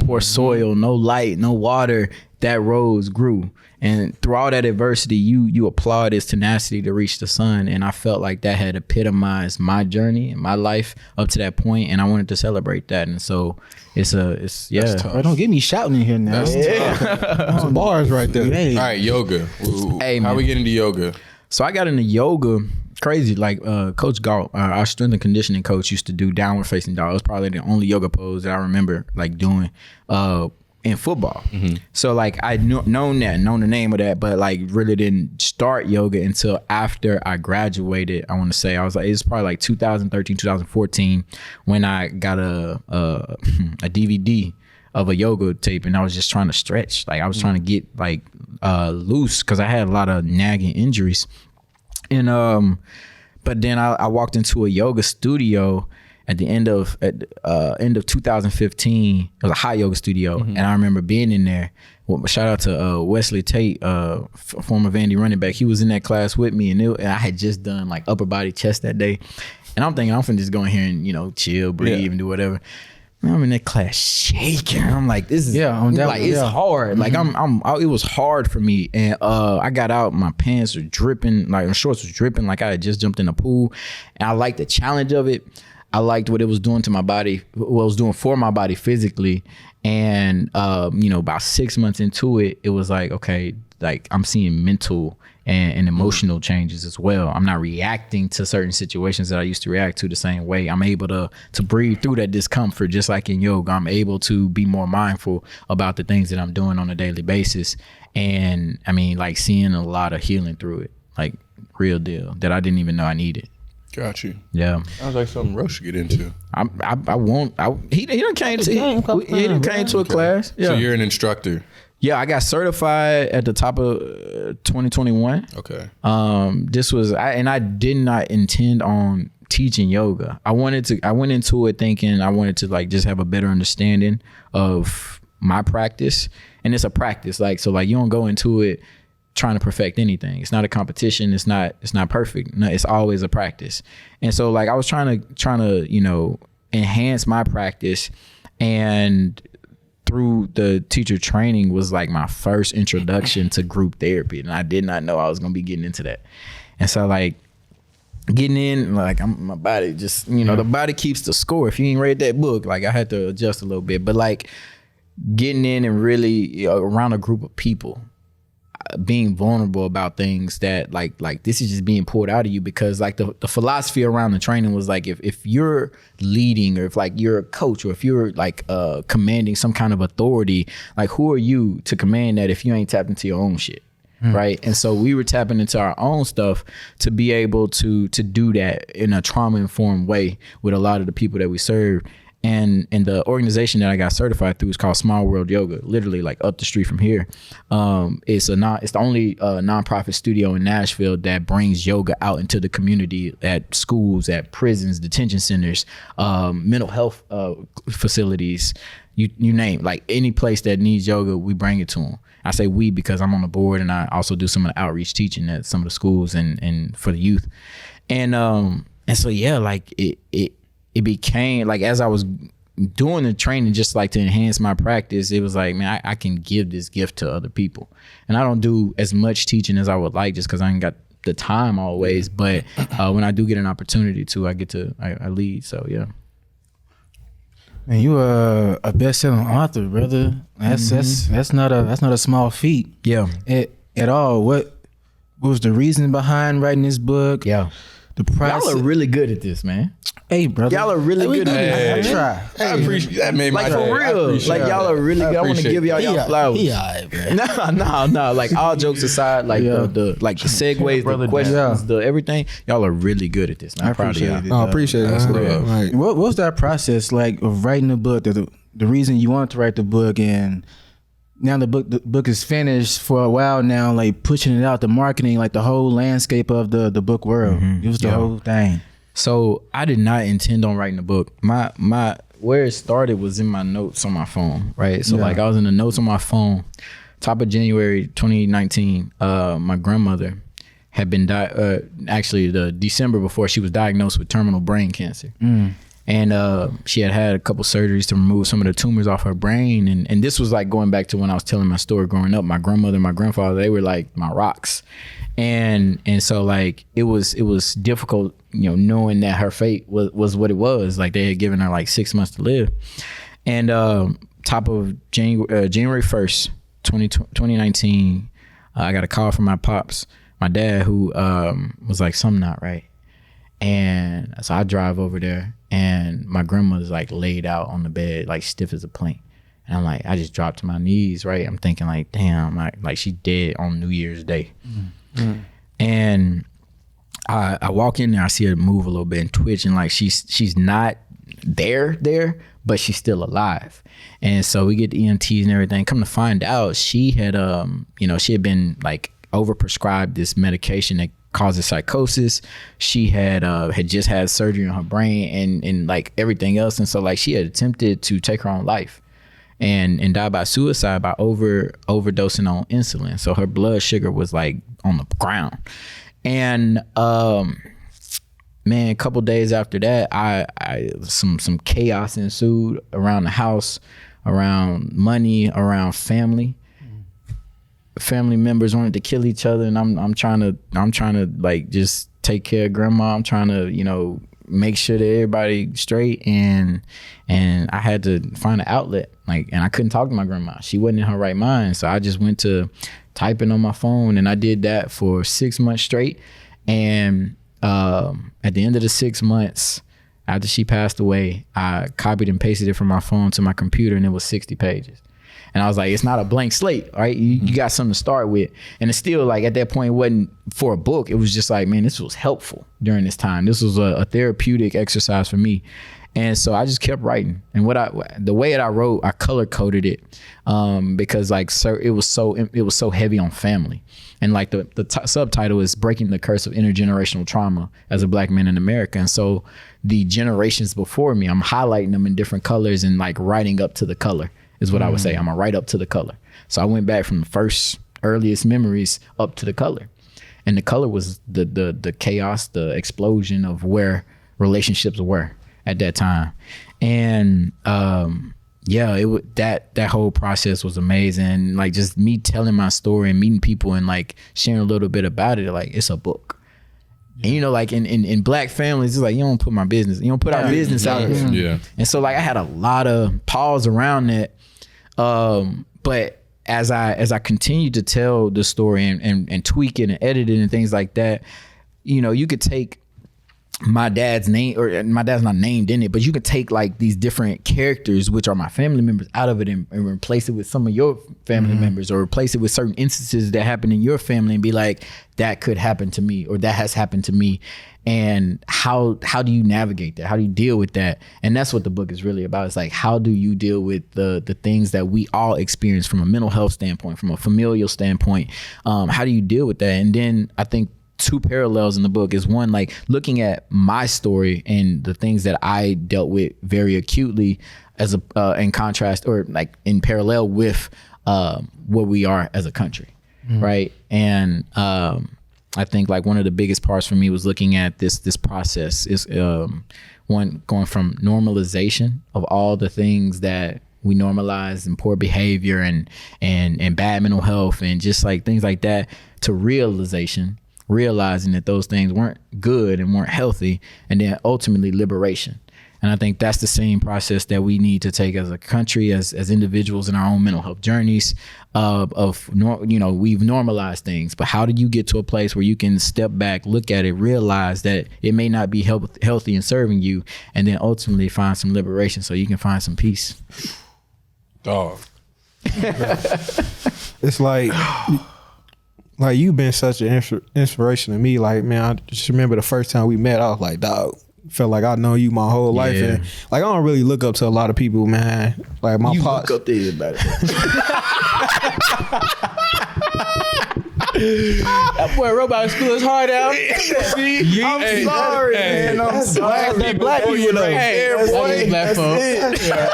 poor soil, no light, no water, that rose grew. And through all that adversity, you applaud his tenacity to reach the sun. And I felt like that had epitomized my journey and my life up to that point, and I wanted to celebrate that. And so it's yeah. Bro, don't get me shouting in here now. Some bars right there. Hey. All right, yoga. Hey, How man. we get into yoga? So I got into yoga crazy. Like Coach Galt, our strength and conditioning coach, used to do downward facing dog. It was probably the only yoga pose that I remember like doing in football. So like I known the name of that, but like really didn't start yoga until after I graduated. I want to say it's probably like 2013, 2014 when I got a DVD of a yoga tape, and I was just trying to stretch. Like I was trying to get like loose because I had a lot of nagging injuries. And but then I walked into a yoga studio at the end of 2015. It was a hot yoga studio, and I remember being in there. Well, shout out to Wesley Tate, former Vandy running back. He was in that class with me, and I had just done like upper body chest that day. And I'm thinking I'm finna just go in here and chill, breathe, and do whatever. Man, I'm in that class shaking. I'm like, this is it's hard. Like it was hard for me. And I got out, my pants were dripping, like my shorts was dripping, like I had just jumped in the pool. And I liked the challenge of it. I liked what it was doing to my body, what it was doing for my body physically. And about 6 months into it, it was like, okay, like I'm seeing mental and emotional changes as well. I'm not reacting to certain situations that I used to react to the same way. I'm able to breathe through that discomfort, just like in yoga. I'm able to be more mindful about the things that I'm doing on a daily basis. And I mean, like seeing a lot of healing through it, like real deal, that I didn't even know I needed. Got you. Yeah. Sounds like something Rush should get into. He done came to a class. Yeah. So you're an instructor. Yeah, I got certified at the top of 2021. Okay. I did not intend on teaching yoga. I went into it thinking I wanted to like just have a better understanding of my practice. And it's a practice. Like, so like you don't go into it trying to perfect anything. It's not a competition. It's not perfect. No, it's always a practice. And so like I was trying to, enhance my practice, and through the teacher training was like my first introduction to group therapy. And I did not know I was going to be getting into that. And so like getting in, like my body just, the body keeps the score. If you ain't read that book, like I had to adjust a little bit, but like getting in and really around a group of people, being vulnerable about things that like this is just being pulled out of you, because like the philosophy around the training was like if you're leading, or if like you're a coach, or if you're like commanding some kind of authority, like who are you to command that if you ain't tapped into your own shit? Right. And so we were tapping into our own stuff to be able to do that in a trauma informed way with a lot of the people that we serve. And the organization that I got certified through is called Small World Yoga, literally like up the street from here. It's the only nonprofit studio in Nashville that brings yoga out into the community, at schools, at prisons, detention centers, mental health facilities, you name, like any place that needs yoga, we bring it to them. I say we because I'm on the board, and I also do some of the outreach teaching at some of the schools and for the youth. And so yeah, like it became like, as I was doing the training just like to enhance my practice, it was like, man, I can give this gift to other people. And I don't do as much teaching as I would like, just because I ain't got the time always. But when I do get an opportunity to, I lead. So yeah. Man, you are a best-selling author, brother. That's not a small feat. Yeah. At all. What was the reason behind writing this book? Yeah. The process. Y'all are really good at this, man. Hey, brother. Y'all are really good at it. I try. I appreciate that. Made my like day. for real. Like y'all are really good. I want to give y'all flowers. No. Like all jokes aside, like the segues, the questions, the everything. Y'all are really good at this. I'm proud of y'all. I appreciate it. Right. What was that process like of writing the book? The reason you wanted to write the book, and now the book is finished for a while now, like pushing it out, the marketing, like the whole landscape of the book world. It was the whole thing. So I did not intend on writing a book. My where it started was in my notes on my phone, right? So like I was in the notes on my phone, top of January 2019. My grandmother had been actually the December before, she was diagnosed with terminal brain cancer. And she had a couple surgeries to remove some of the tumors off her brain. And this was like going back to when I was telling my story growing up. My grandmother and my grandfather, they were like my rocks. And so like it was difficult, knowing that her fate was what it was. Like they had given her like 6 months to live. And top of January 1st, 2019, I got a call from my pops, my dad, who was like, something not right. And so I drive over there, and my grandmother's like laid out on the bed, like stiff as a plank. And I'm like, I just dropped to my knees, right? I'm thinking like, damn, like she dead on New Year's Day. Mm-hmm. And I walk in there, I see her move a little bit and twitch, and like she's not there, but she's still alive. And so we get the EMTs and everything. Come to find out, she had she had been like overprescribed this medication that causes psychosis. She had just had surgery on her brain and like everything else. And so like she had attempted to take her own life and died by suicide by overdosing on insulin. So her blood sugar was like on the ground. And man, a couple days after that, I some chaos ensued around the house, around money, around family. Family members wanted to kill each other, and I'm trying to like just take care of grandma. I'm trying to make sure that everybody straight, and I had to find an outlet, like, and I couldn't talk to my grandma. She wasn't in her right mind, so I just went to typing on my phone, and I did that for 6 months straight. And at the end of the 6 months after she passed away, I copied and pasted it from my phone to my computer, and it was 60 pages. And I was like, it's not a blank slate, right? You got something to start with. And it's still like at that point, it wasn't for a book. It was just like, man, this was helpful during this time. This was a therapeutic exercise for me. And so I just kept writing. And the way that I wrote, I color coded it because like, it was so heavy on family. And like the subtitle is Breaking the Curse of Intergenerational Trauma as a Black Man in America. And so the generations before me, I'm highlighting them in different colors and like writing up to the color. Is what I would say. I'm gonna write up to the color. So I went back from the first earliest memories up to the color, and the color was the chaos, the explosion of where relationships were at that time. And that whole process was amazing. Like just me telling my story and meeting people and like sharing a little bit about it. Like it's a book. And like in Black families, it's like you don't put my business, you don't put our business out there. Yeah. And so like I had a lot of pause around that. But as I continued to tell the story and tweak it and edit it and things like that, you could take my dad's name, or my dad's not named in it, but you could take like these different characters, which are my family members, out of it and replace it with some of your family members, or replace it with certain instances that happen in your family and be like, that could happen to me, or that has happened to me. And how do you navigate that? How do you deal with that? And that's what the book is really about. It's like, how do you deal with the things that we all experience from a mental health standpoint, from a familial standpoint? How do you deal with that? And then I think two parallels in the book is one, like looking at my story and the things that I dealt with very acutely as in contrast, or like in parallel with where we are as a country. Right. And I think like one of the biggest parts for me was looking at this process is one, going from normalization of all the things that we normalize, and poor behavior and bad mental health and just like things like that, to realizing that those things weren't good and weren't healthy, and then ultimately liberation. And I think that's the same process that we need to take as a country, as individuals in our own mental health journeys we've normalized things, but how do you get to a place where you can step back, look at it, realize that it may not be healthy and serving you, and then ultimately find some liberation so you can find some peace. Dog. It's like you've been such an inspiration to me. Like, man, I just remember the first time we met, I was like, dog, felt like I know you my whole life. And like, I don't really look up to a lot of people, man. Like my pops. Look up to anybody. That boy Robot School is hard out. I'm sorry, man. I'm sorry. That's black people though. That's black folk.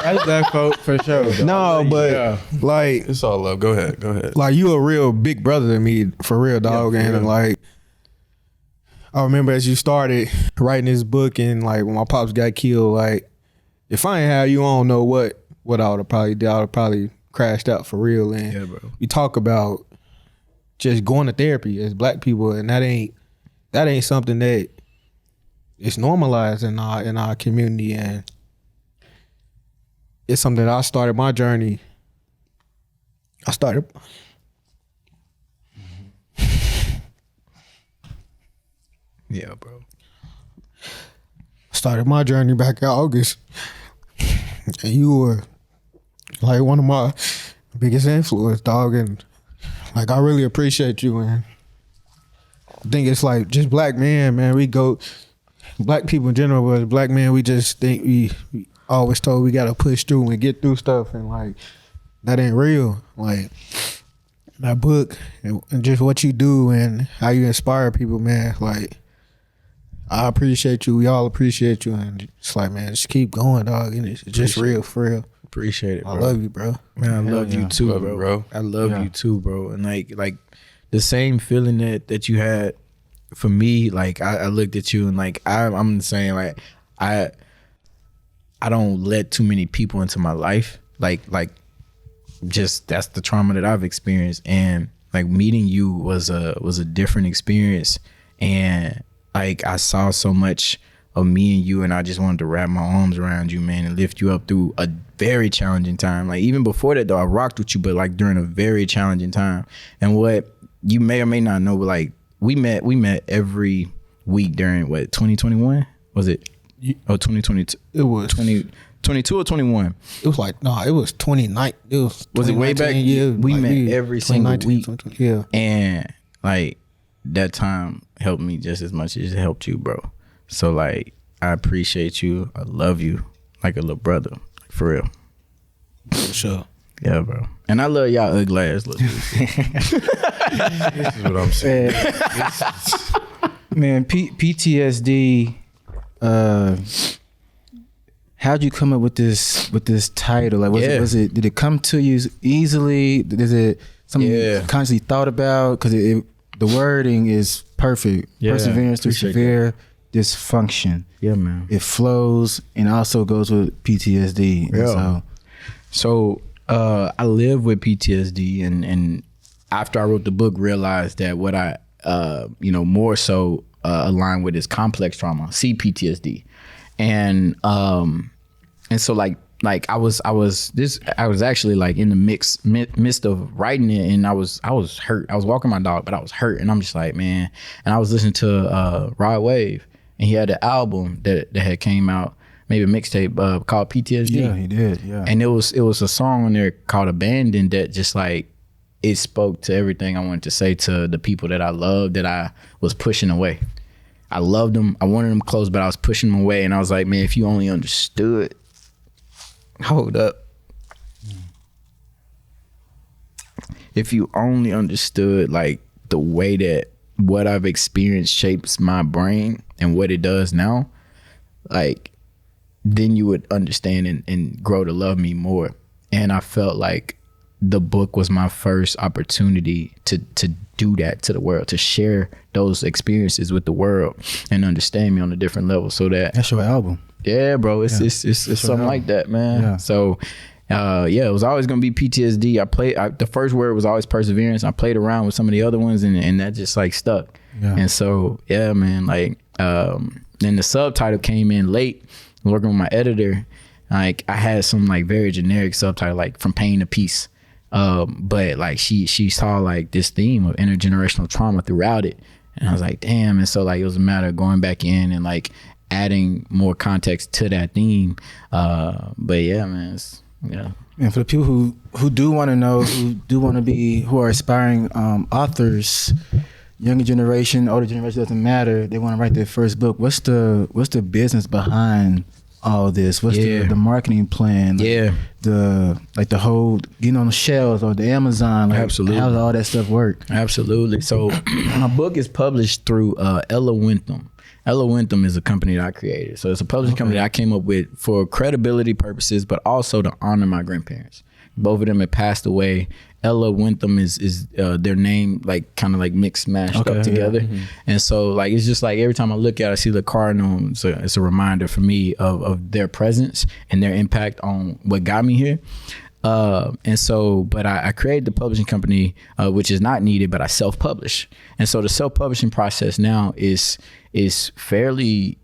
That's black folk for sure. Though. No, but like, it's all love. Go ahead. Like, you a real big brother to me, for real, dog. And like, I remember as you started writing this book and like when my pops got killed, like if I ain't have you, I don't know what I would have probably did. I would have probably crashed out for real. And Yeah, bro. we talk about just going to therapy as Black people, and that ain't something that is normalized in our community, and it's something that I started my journey. Yeah, bro. Started my journey back in August, and you were like one of my biggest influence, dog, and like I really appreciate you. And I think it's like just Black men, man. Black people in general, but as Black men, we just think we always told we gotta push through and get through stuff, and like that ain't real. Like that book and just what you do and how you inspire people, man. Like I appreciate you. We all appreciate you, and it's like, man, just keep going, dog. And it's just real, for real. Appreciate it, bro. I love you, bro. Man, I love you too, Love you, bro. I love you too, bro. And like the same feeling that you had for me, like I looked at you and like I'm saying, like I don't let too many people into my life. Like just that's the trauma that I've experienced, and like meeting you was a different experience, and like I saw so much of me and you, and I just wanted to wrap my arms around you, man, and lift you up through a very challenging time. Like even before that though, I rocked with you, but like during a very challenging time. And what you may or may not know, but like we met every week during 2021? Was it? Oh, 2022. It was 2022 or 21? It was like, it was 29. It was it way back? Yeah, We like, met every single week. 2020, yeah. And like that time helped me just as much as it helped you, bro. So like I appreciate you. I love you like a little brother, for real. For sure. Yeah, bro. And I love y'all ugly ass little dudes. This is what I'm saying. Man, PTSD. How'd you come up with this title? Like, was it? Did it come to you easily? Is it something you consciously thought about? Because the wording is perfect. Yeah, Perseverance through severe dysfunction. Yeah, man. It flows and also goes with PTSD. Yeah. So I live with PTSD, and after I wrote the book, realized that what I more so aligned with is complex trauma, CPTSD, and so like I was actually like in the midst of writing it, and I was hurt. I was walking my dog, but I was hurt, and I'm just like, man. And I was listening to Rod Wave, and he had an album that had came out, maybe a mixtape called PTSD. Yeah, he did. Yeah, and it was a song on there called Abandoned that just like it spoke to everything I wanted to say to the people that I loved, that I was pushing away. I loved them. I wanted them close, but I was pushing them away. And I was like, man, if you only understood. Hold up. If you only understood like the way that what I've experienced shapes my brain and what it does now, like then you would understand and grow to love me more. And I felt like the book was my first opportunity to do that to the world, to share those experiences with the world and understand me on a different level. So that's your album. Yeah, bro. It's something like that, man. Yeah. So it was always gonna be PTSD. The first word was always perseverance. I played around with some of the other ones, and that just like stuck. Yeah. And so yeah, man. Like then the subtitle came in late. Working with my editor, like I had some like very generic subtitle, like From Pain to Peace. But like she saw like this theme of intergenerational trauma throughout it, and I was like, damn. And so like it was a matter of going back in and like adding more context to that theme. But yeah, man, And for the people who do want to know, who are aspiring authors, younger generation, older generation, doesn't matter. They want to write their first book. What's the business behind all this? What's the marketing plan? Like the whole getting on the shelves or the Amazon. Like, absolutely. How does all that stuff work? Absolutely. So my book is published through Ella Wintham. Ella Wintham is a company that I created. So it's a publishing company that I came up with for credibility purposes, but also to honor my grandparents. Both of them had passed away Ella Wintham is their name, like kind of like mixed mashed up together. And so like it's just like every time I look at it, I see the Cardinal, it's a reminder for me of their presence and their impact on what got me here. And so, but I created the publishing company, which is not needed, but I self-publish. And so the self-publishing process now is fairly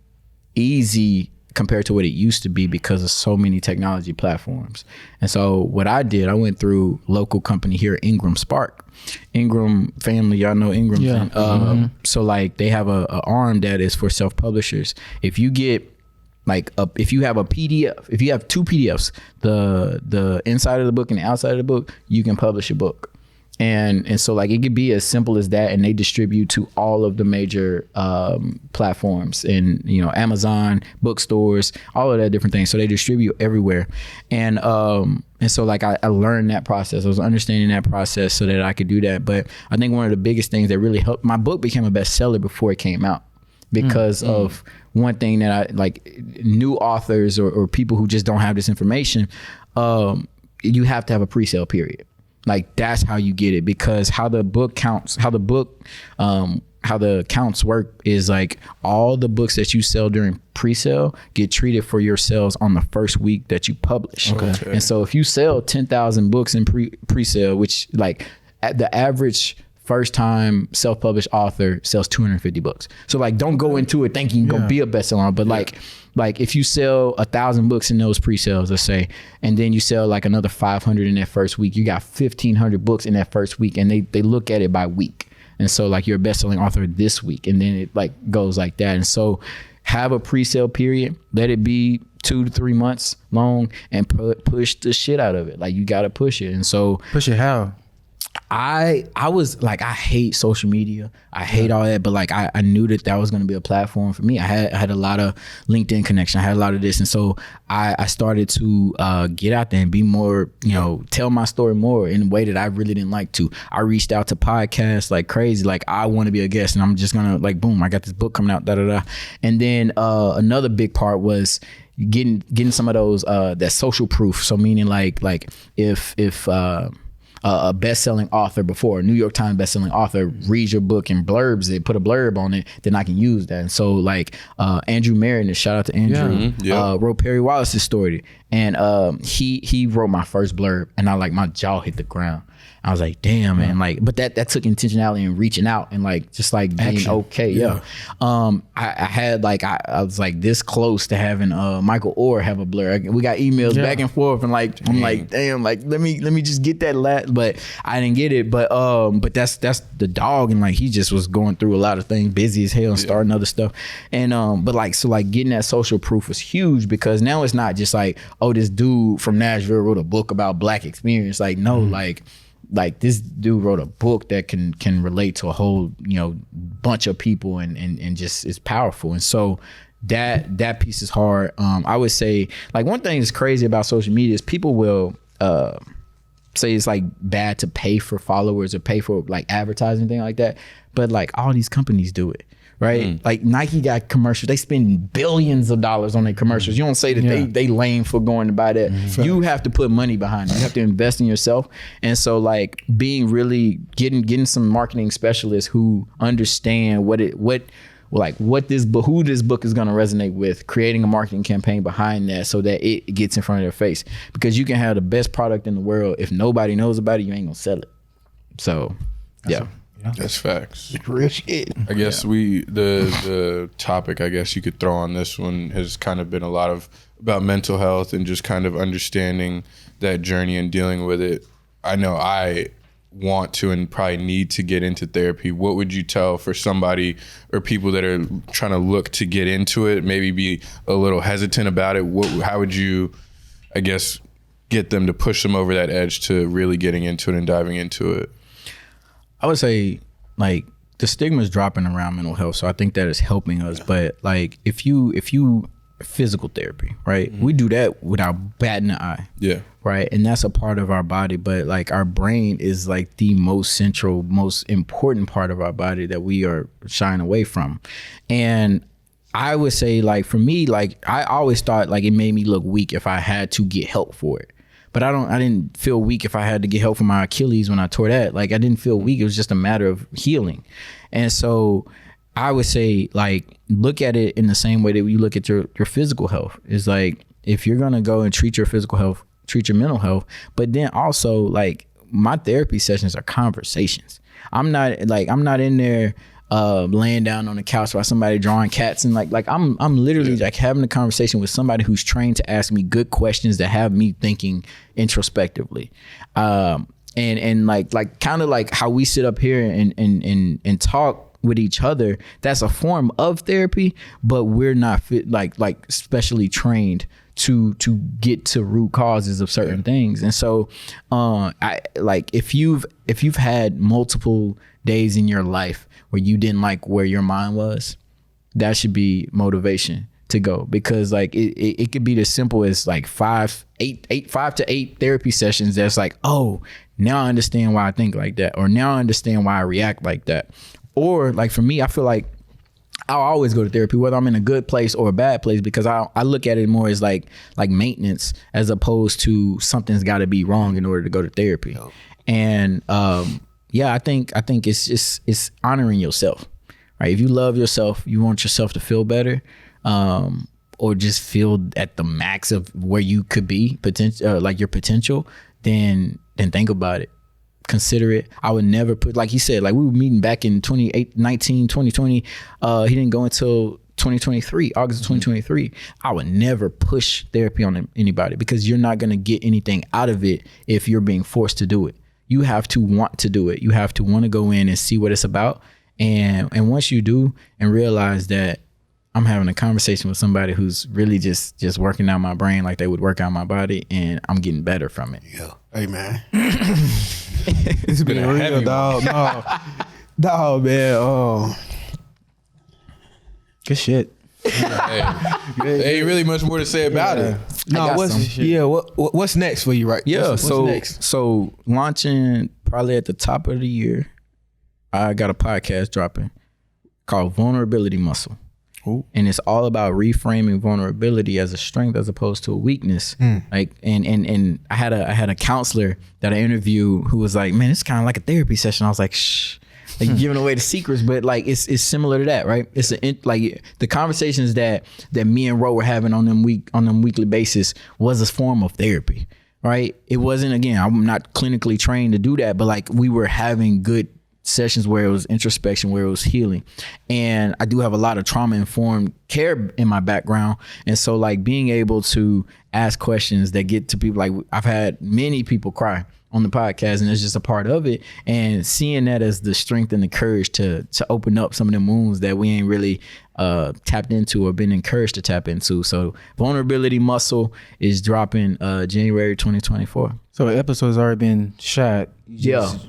easy compared to what it used to be because of so many technology platforms. And so what I did, I went through local company here, Ingram Spark. Ingram family, y'all know Ingram. Yeah. So like they have a arm that is for self-publishers. If you get like if you have a PDF, if you have 2 PDFs, the inside of the book and the outside of the book, you can publish a book. And so like it could be as simple as that, and they distribute to all of the major platforms and Amazon, bookstores, all of that different things. So they distribute everywhere. And so like I learned that process. I was understanding that process so that I could do that. But I think one of the biggest things that really helped, my book became a bestseller before it came out because of one thing that I like, new authors or people who just don't have this information, you have to have a pre-sale period. Like that's how you get it, because how the counts work is like all the books that you sell during pre-sale get treated for your sales on the first week that you publish. Okay. And so if you sell 10,000 books in pre-sale, which like at the average first time self-published author sells 250 books. So like don't go into it thinking you're gonna be a bestseller, but like if you sell 1,000 books in those pre-sales, let's say, and then you sell like another 500 in that first week, you got 1,500 books in that first week, and they look at it by week. And so like you're a best-selling author this week, and then it like goes like that. And so have a pre-sale period, let it be 2 to 3 months long, and push the shit out of it. Like you gotta push it. And so push it how? I was like, I hate social media. I hate all that, but like I knew that was going to be a platform for me. I had a lot of LinkedIn connection. I had a lot of this. And so I started to get out there and be more, tell my story more in a way that I really didn't like to. I reached out to podcasts like crazy. Like I want to be a guest, and I'm just going to like, boom, I got this book coming out, And then another big part was getting some of those, that social proof. So meaning like if a best-selling author before, a New York Times best-selling author reads your book and blurbs it, put a blurb on it, then I can use that. And so like Andrew Meredith, shout out to Andrew, wrote Perry Wallace's story. And he wrote my first blurb, and my jaw hit the ground. I was like, damn, man, like, but that took intentionality and reaching out and like, just like being action. Okay. Yeah. I had like, I was like this close to having Michael Orr have a blur. We got emails back and forth, and like, I'm like, damn, like, let me just get that but I didn't get it. But that's the dog. And like, he just was going through a lot of things, busy as hell and starting other stuff. And, but like, so like getting that social proof was huge, because now it's not just like, oh, this dude from Nashville wrote a book about Black experience. Like, no, like this dude wrote a book that can relate to a whole bunch of people and just is powerful. And so that piece is hard. I would say like one thing that's crazy about social media is people will say it's like bad to pay for followers or pay for like advertising, thing like that, but like all these companies do it. Right? Like Nike got commercials. They spend billions of dollars on their commercials. You don't say that they lame for going to buy that. You have to put money behind it. You have to invest in yourself. And so like being really getting some marketing specialists who understand who this book is going to resonate with, creating a marketing campaign behind that so that it gets in front of their face. Because you can have the best product in the world. If nobody knows about it, you ain't gonna sell it. So that's facts. Real shit. I guess the topic I guess you could throw on this one has kind of been a lot about mental health and just kind of understanding that journey and dealing with it. I know I want to and probably need to get into therapy. What would you tell for somebody or people that are trying to look to get into it, maybe be a little hesitant about it? How would you, I guess, get them to push them over that edge to really getting into it and diving into it? I would say like the stigma is dropping around mental health, so I think that is helping us. But like if you physical therapy, right? We do that without batting an eye. Yeah. Right. And that's a part of our body, but like our brain is like the most central, most important part of our body that we are shying away from. And I would say like for me, like I always thought like it made me look weak if I had to get help for it. but I didn't feel weak if I had to get help for my Achilles when I tore that. Like I didn't feel weak. It was just a matter of healing. And so I would say like look at it in the same way that you look at your physical health. It's like if you're gonna go and treat your physical health, treat your mental health, but then also like my therapy sessions are conversations. I'm not in there laying down on the couch while somebody drawing cats and like I'm literally like having a conversation with somebody who's trained to ask me good questions that have me thinking introspectively. And like kind of like how we sit up here and talk with each other, that's a form of therapy, but we're not like specially trained to get to root causes of certain things. And so I like if you've had multiple days in your life where you didn't like where your mind was, that should be motivation to go, because like it could be as simple as like 5 to 8 therapy sessions that's like, oh, now I understand why I think like that, or now I understand why I react like that. Or like for me, I feel like I'll always go to therapy, whether I'm in a good place or a bad place, because I look at it more as like maintenance as opposed to something's got to be wrong in order to go to therapy. And yeah, I think it's honoring yourself, right? If you love yourself, you want yourself to feel better, or just feel at the max of where you could be, like your potential, then think about it. Consider it. I would never put, like he said, like we were meeting back in 2020. He didn't go until 2023, August of 2023. I would never push therapy on anybody, because you're not going to get anything out of it if you're being forced to do it. You have to want to do it. You have to want to go in and see what it's about. And once you do and realize that I'm having a conversation with somebody who's really just working out my brain like they would work out my body, and I'm getting better from it. Yeah. Hey, man. It's been real, dog. No. Dog, man. Oh. Good shit. There ain't really much more to say about it. No, what's next for you, right? Yeah, what's next? So launching probably at the top of the year, I got a podcast dropping called Vulnerability Muscle. Ooh. And it's all about reframing vulnerability as a strength as opposed to a weakness. Like, and I had a counselor that I interviewed who was like, man, it's kind of like a therapy session. I was like, shh, like giving away the secrets, but like it's similar to that, right? It's like the conversations that me and Ro were having on them weekly basis was a form of therapy, right? It wasn't, again, I'm not clinically trained to do that, but like we were having good sessions where it was introspection, where it was healing. And I do have a lot of trauma-informed care in my background. And so like being able to ask questions that get to people, like I've had many people cry on the podcast, and it's just a part of it. And seeing that as the strength and the courage to open up some of the wounds that we ain't really tapped into or been encouraged to tap into. So Vulnerability Muscle is dropping January 2024. So the episode's already been shot.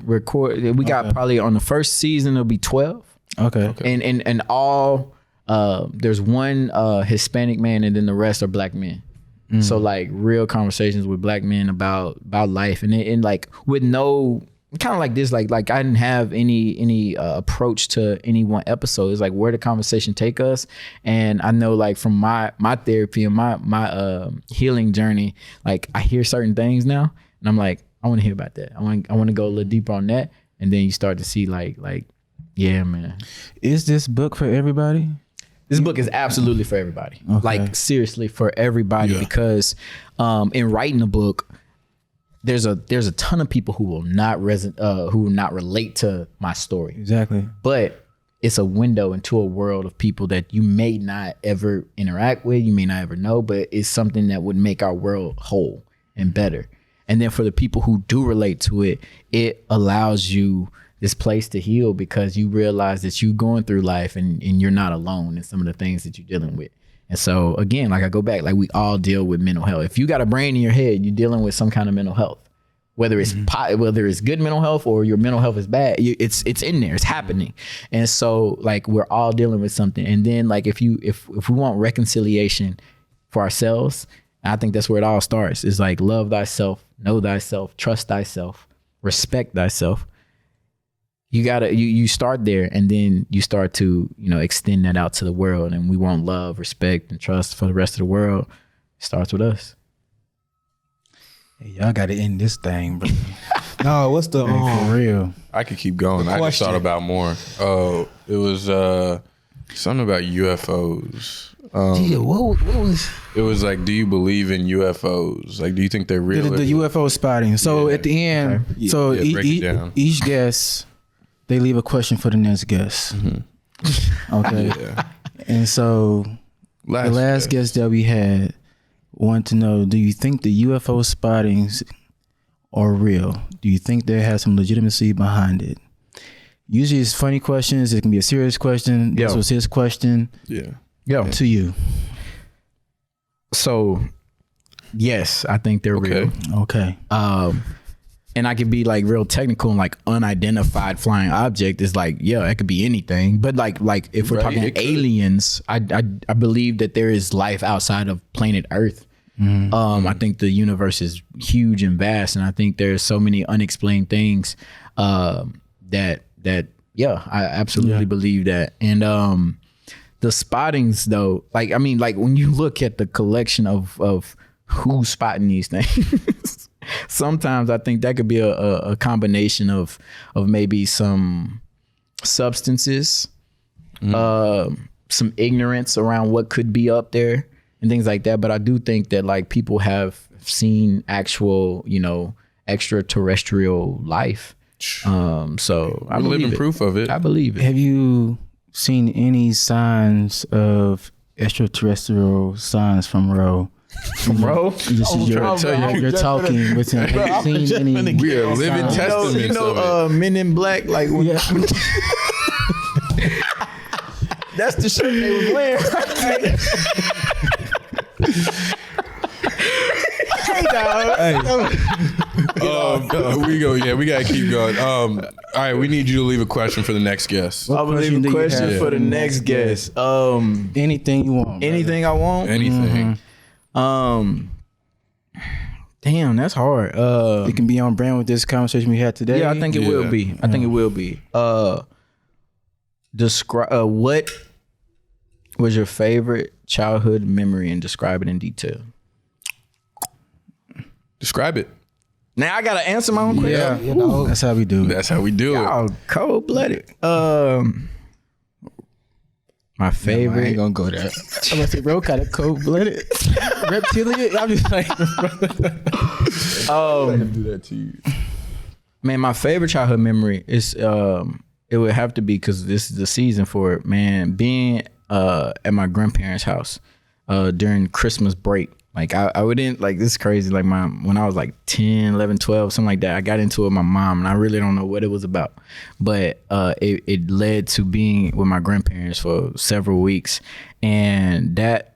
Record. We got probably on the first season it'll be 12. Okay. And all there's one Hispanic man, and then the rest are black men. So like real conversations with black men about life, and like with no kind of like this, like I didn't have any approach to any one episode. It's like where the conversation take us. And I know like from my therapy and my healing journey, like I hear certain things now, and I'm like, I want to hear about that. I want to go a little deeper on that. And then you start to see like, yeah, man. Is this book for everybody? This book is absolutely for everybody. Okay. Like seriously for everybody, because in writing a book, there's a ton of people who will not relate to my story. Exactly. But it's a window into a world of people that you may not ever interact with, you may not ever know, but it's something that would make our world whole and better. And then for the people who do relate to it, it allows you this place to heal, because you realize that you're going through life and you're not alone in some of the things that you're dealing with. And so again, like I go back, like we all deal with mental health. If you got a brain in your head, you're dealing with some kind of mental health, whether it's whether it's good mental health or your mental health is bad, it's in there, it's happening. And so like we're all dealing with something. And then like if we want reconciliation for ourselves, I think that's where it all starts. It's like love thyself, know thyself, trust thyself, respect thyself. You gotta, you start there, and then you start to, extend that out to the world. And we want love, respect, and trust for the rest of the world. It starts with us. Hey, y'all got to end this thing, bro. No, what's the For real. I could keep going. I just thought about more. Oh, it was something about UFOs. What was It was like, do you believe in UFOs? Like, do you think they're real? the UFO spotting? So at the end, so Yeah, break it down. each guest, they leave a question for the next guest. Okay. Yeah. And so the last guest that we had wanted to know, do you think the UFO spottings are real? Do you think they have some legitimacy behind it? Usually it's funny questions. It can be a serious question. This was his question. Yeah. To you. So, yes, I think they're real. Okay. And I could be like real technical and like unidentified flying object is like, yeah, it could be anything. But like if we're talking aliens, I believe that there is life outside of planet Earth. I think the universe is huge and vast, and I think there's so many unexplained things that I absolutely believe that. And the spottings though, like I mean, like when you look at the collection of who's spotting these things, sometimes I think that could be a combination of maybe some substances, some ignorance around what could be up there and things like that. But I do think that like people have seen actual, extraterrestrial life. So I believe living proof of it. I believe it. Have you seen any signs of extraterrestrial signs from Ro? Bro, This is you're talking with him. Have you seen any? We are living testaments of it. Men in Black, like when that's the shirt they was wearing. We gotta keep going. All right, we need you to leave a question for the next guest. I will leave a question for the next guest. Anything you want. Anything I want. Anything. Damn, that's hard. It can be on brand with this conversation we had today. Yeah, I think it will be. I think it will be. Describe what was your favorite childhood memory and describe it in detail. Describe it. Now I gotta answer my own question. Yeah, that's how we do it. That's how we do it. Oh, cold blooded. My favorite. I ain't gonna go there. I'm gonna say, bro, kind of cold blooded, reptilian. I'm just like, do that to you. Man, my favorite childhood memory is it would have to be, because this is the season for it, man, being at my grandparents' house during Christmas break. Like I wouldn't, like, this is crazy. Like when I was like 10, 11, 12, something like that, I got into it with my mom, and I really don't know what it was about. But it led to being with my grandparents for several weeks. And that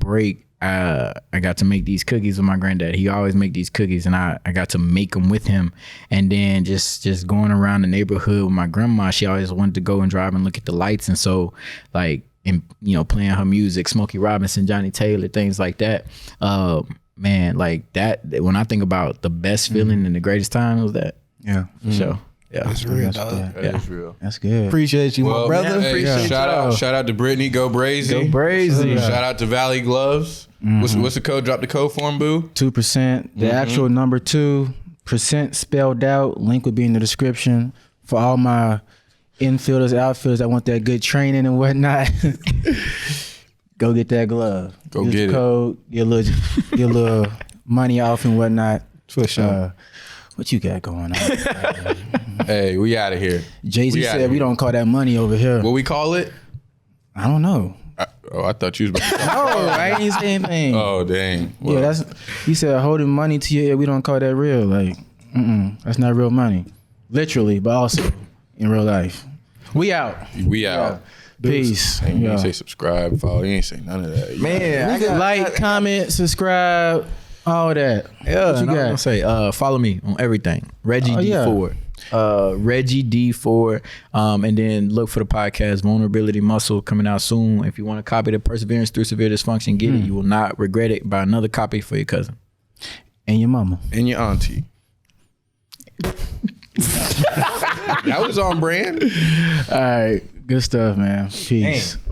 break, I got to make these cookies with my granddad. He always make these cookies, and I got to make them with him. And then just going around the neighborhood with my grandma, she always wanted to go and drive and look at the lights. And so, like, and playing her music, Smokey Robinson, Johnny Taylor, things like that. Man, like that, when I think about the best feeling and the greatest time, it was that. Yeah, for sure. Yeah, that's real, dog. That is real. That's good. Appreciate you, my brother. Hey, Appreciate shout out to Brittany. Go Brazy. Go Brazy. Shout out to Valley Gloves. What's the code? Drop the code for him, boo. 2%. The actual number 2% spelled out. Link would be in the description for all my infielders, outfielders that want that good training and whatnot. Go get that glove. Go Use get the code, get a little money off and whatnot. For sure. What you got going on? Hey, we out of here. Jay-Z said we don't call that money over here. What we call it? I don't know. I thought you was about to No, I ain't saying anything. Oh, dang. Well, Yeah, he said holding money to your ear, we don't call that real. Like, that's not real money. Literally, but also in real life. We out. we out. Peace. Hey, you ain't say subscribe, follow. You ain't say none of that. Man, Like, comment, subscribe, all that. Yeah, What you and I'm got? gonna say, follow me on everything. Reggie D Ford. Reggie D Ford. And then look for the podcast Vulnerability Muscle coming out soon. If you want to copy the Perseverance Through Severe Dysfunction, get it. You will not regret it. Buy another copy for your cousin. And your mama. And your auntie. That was on brand. All right. Good stuff, man. Peace. Dang.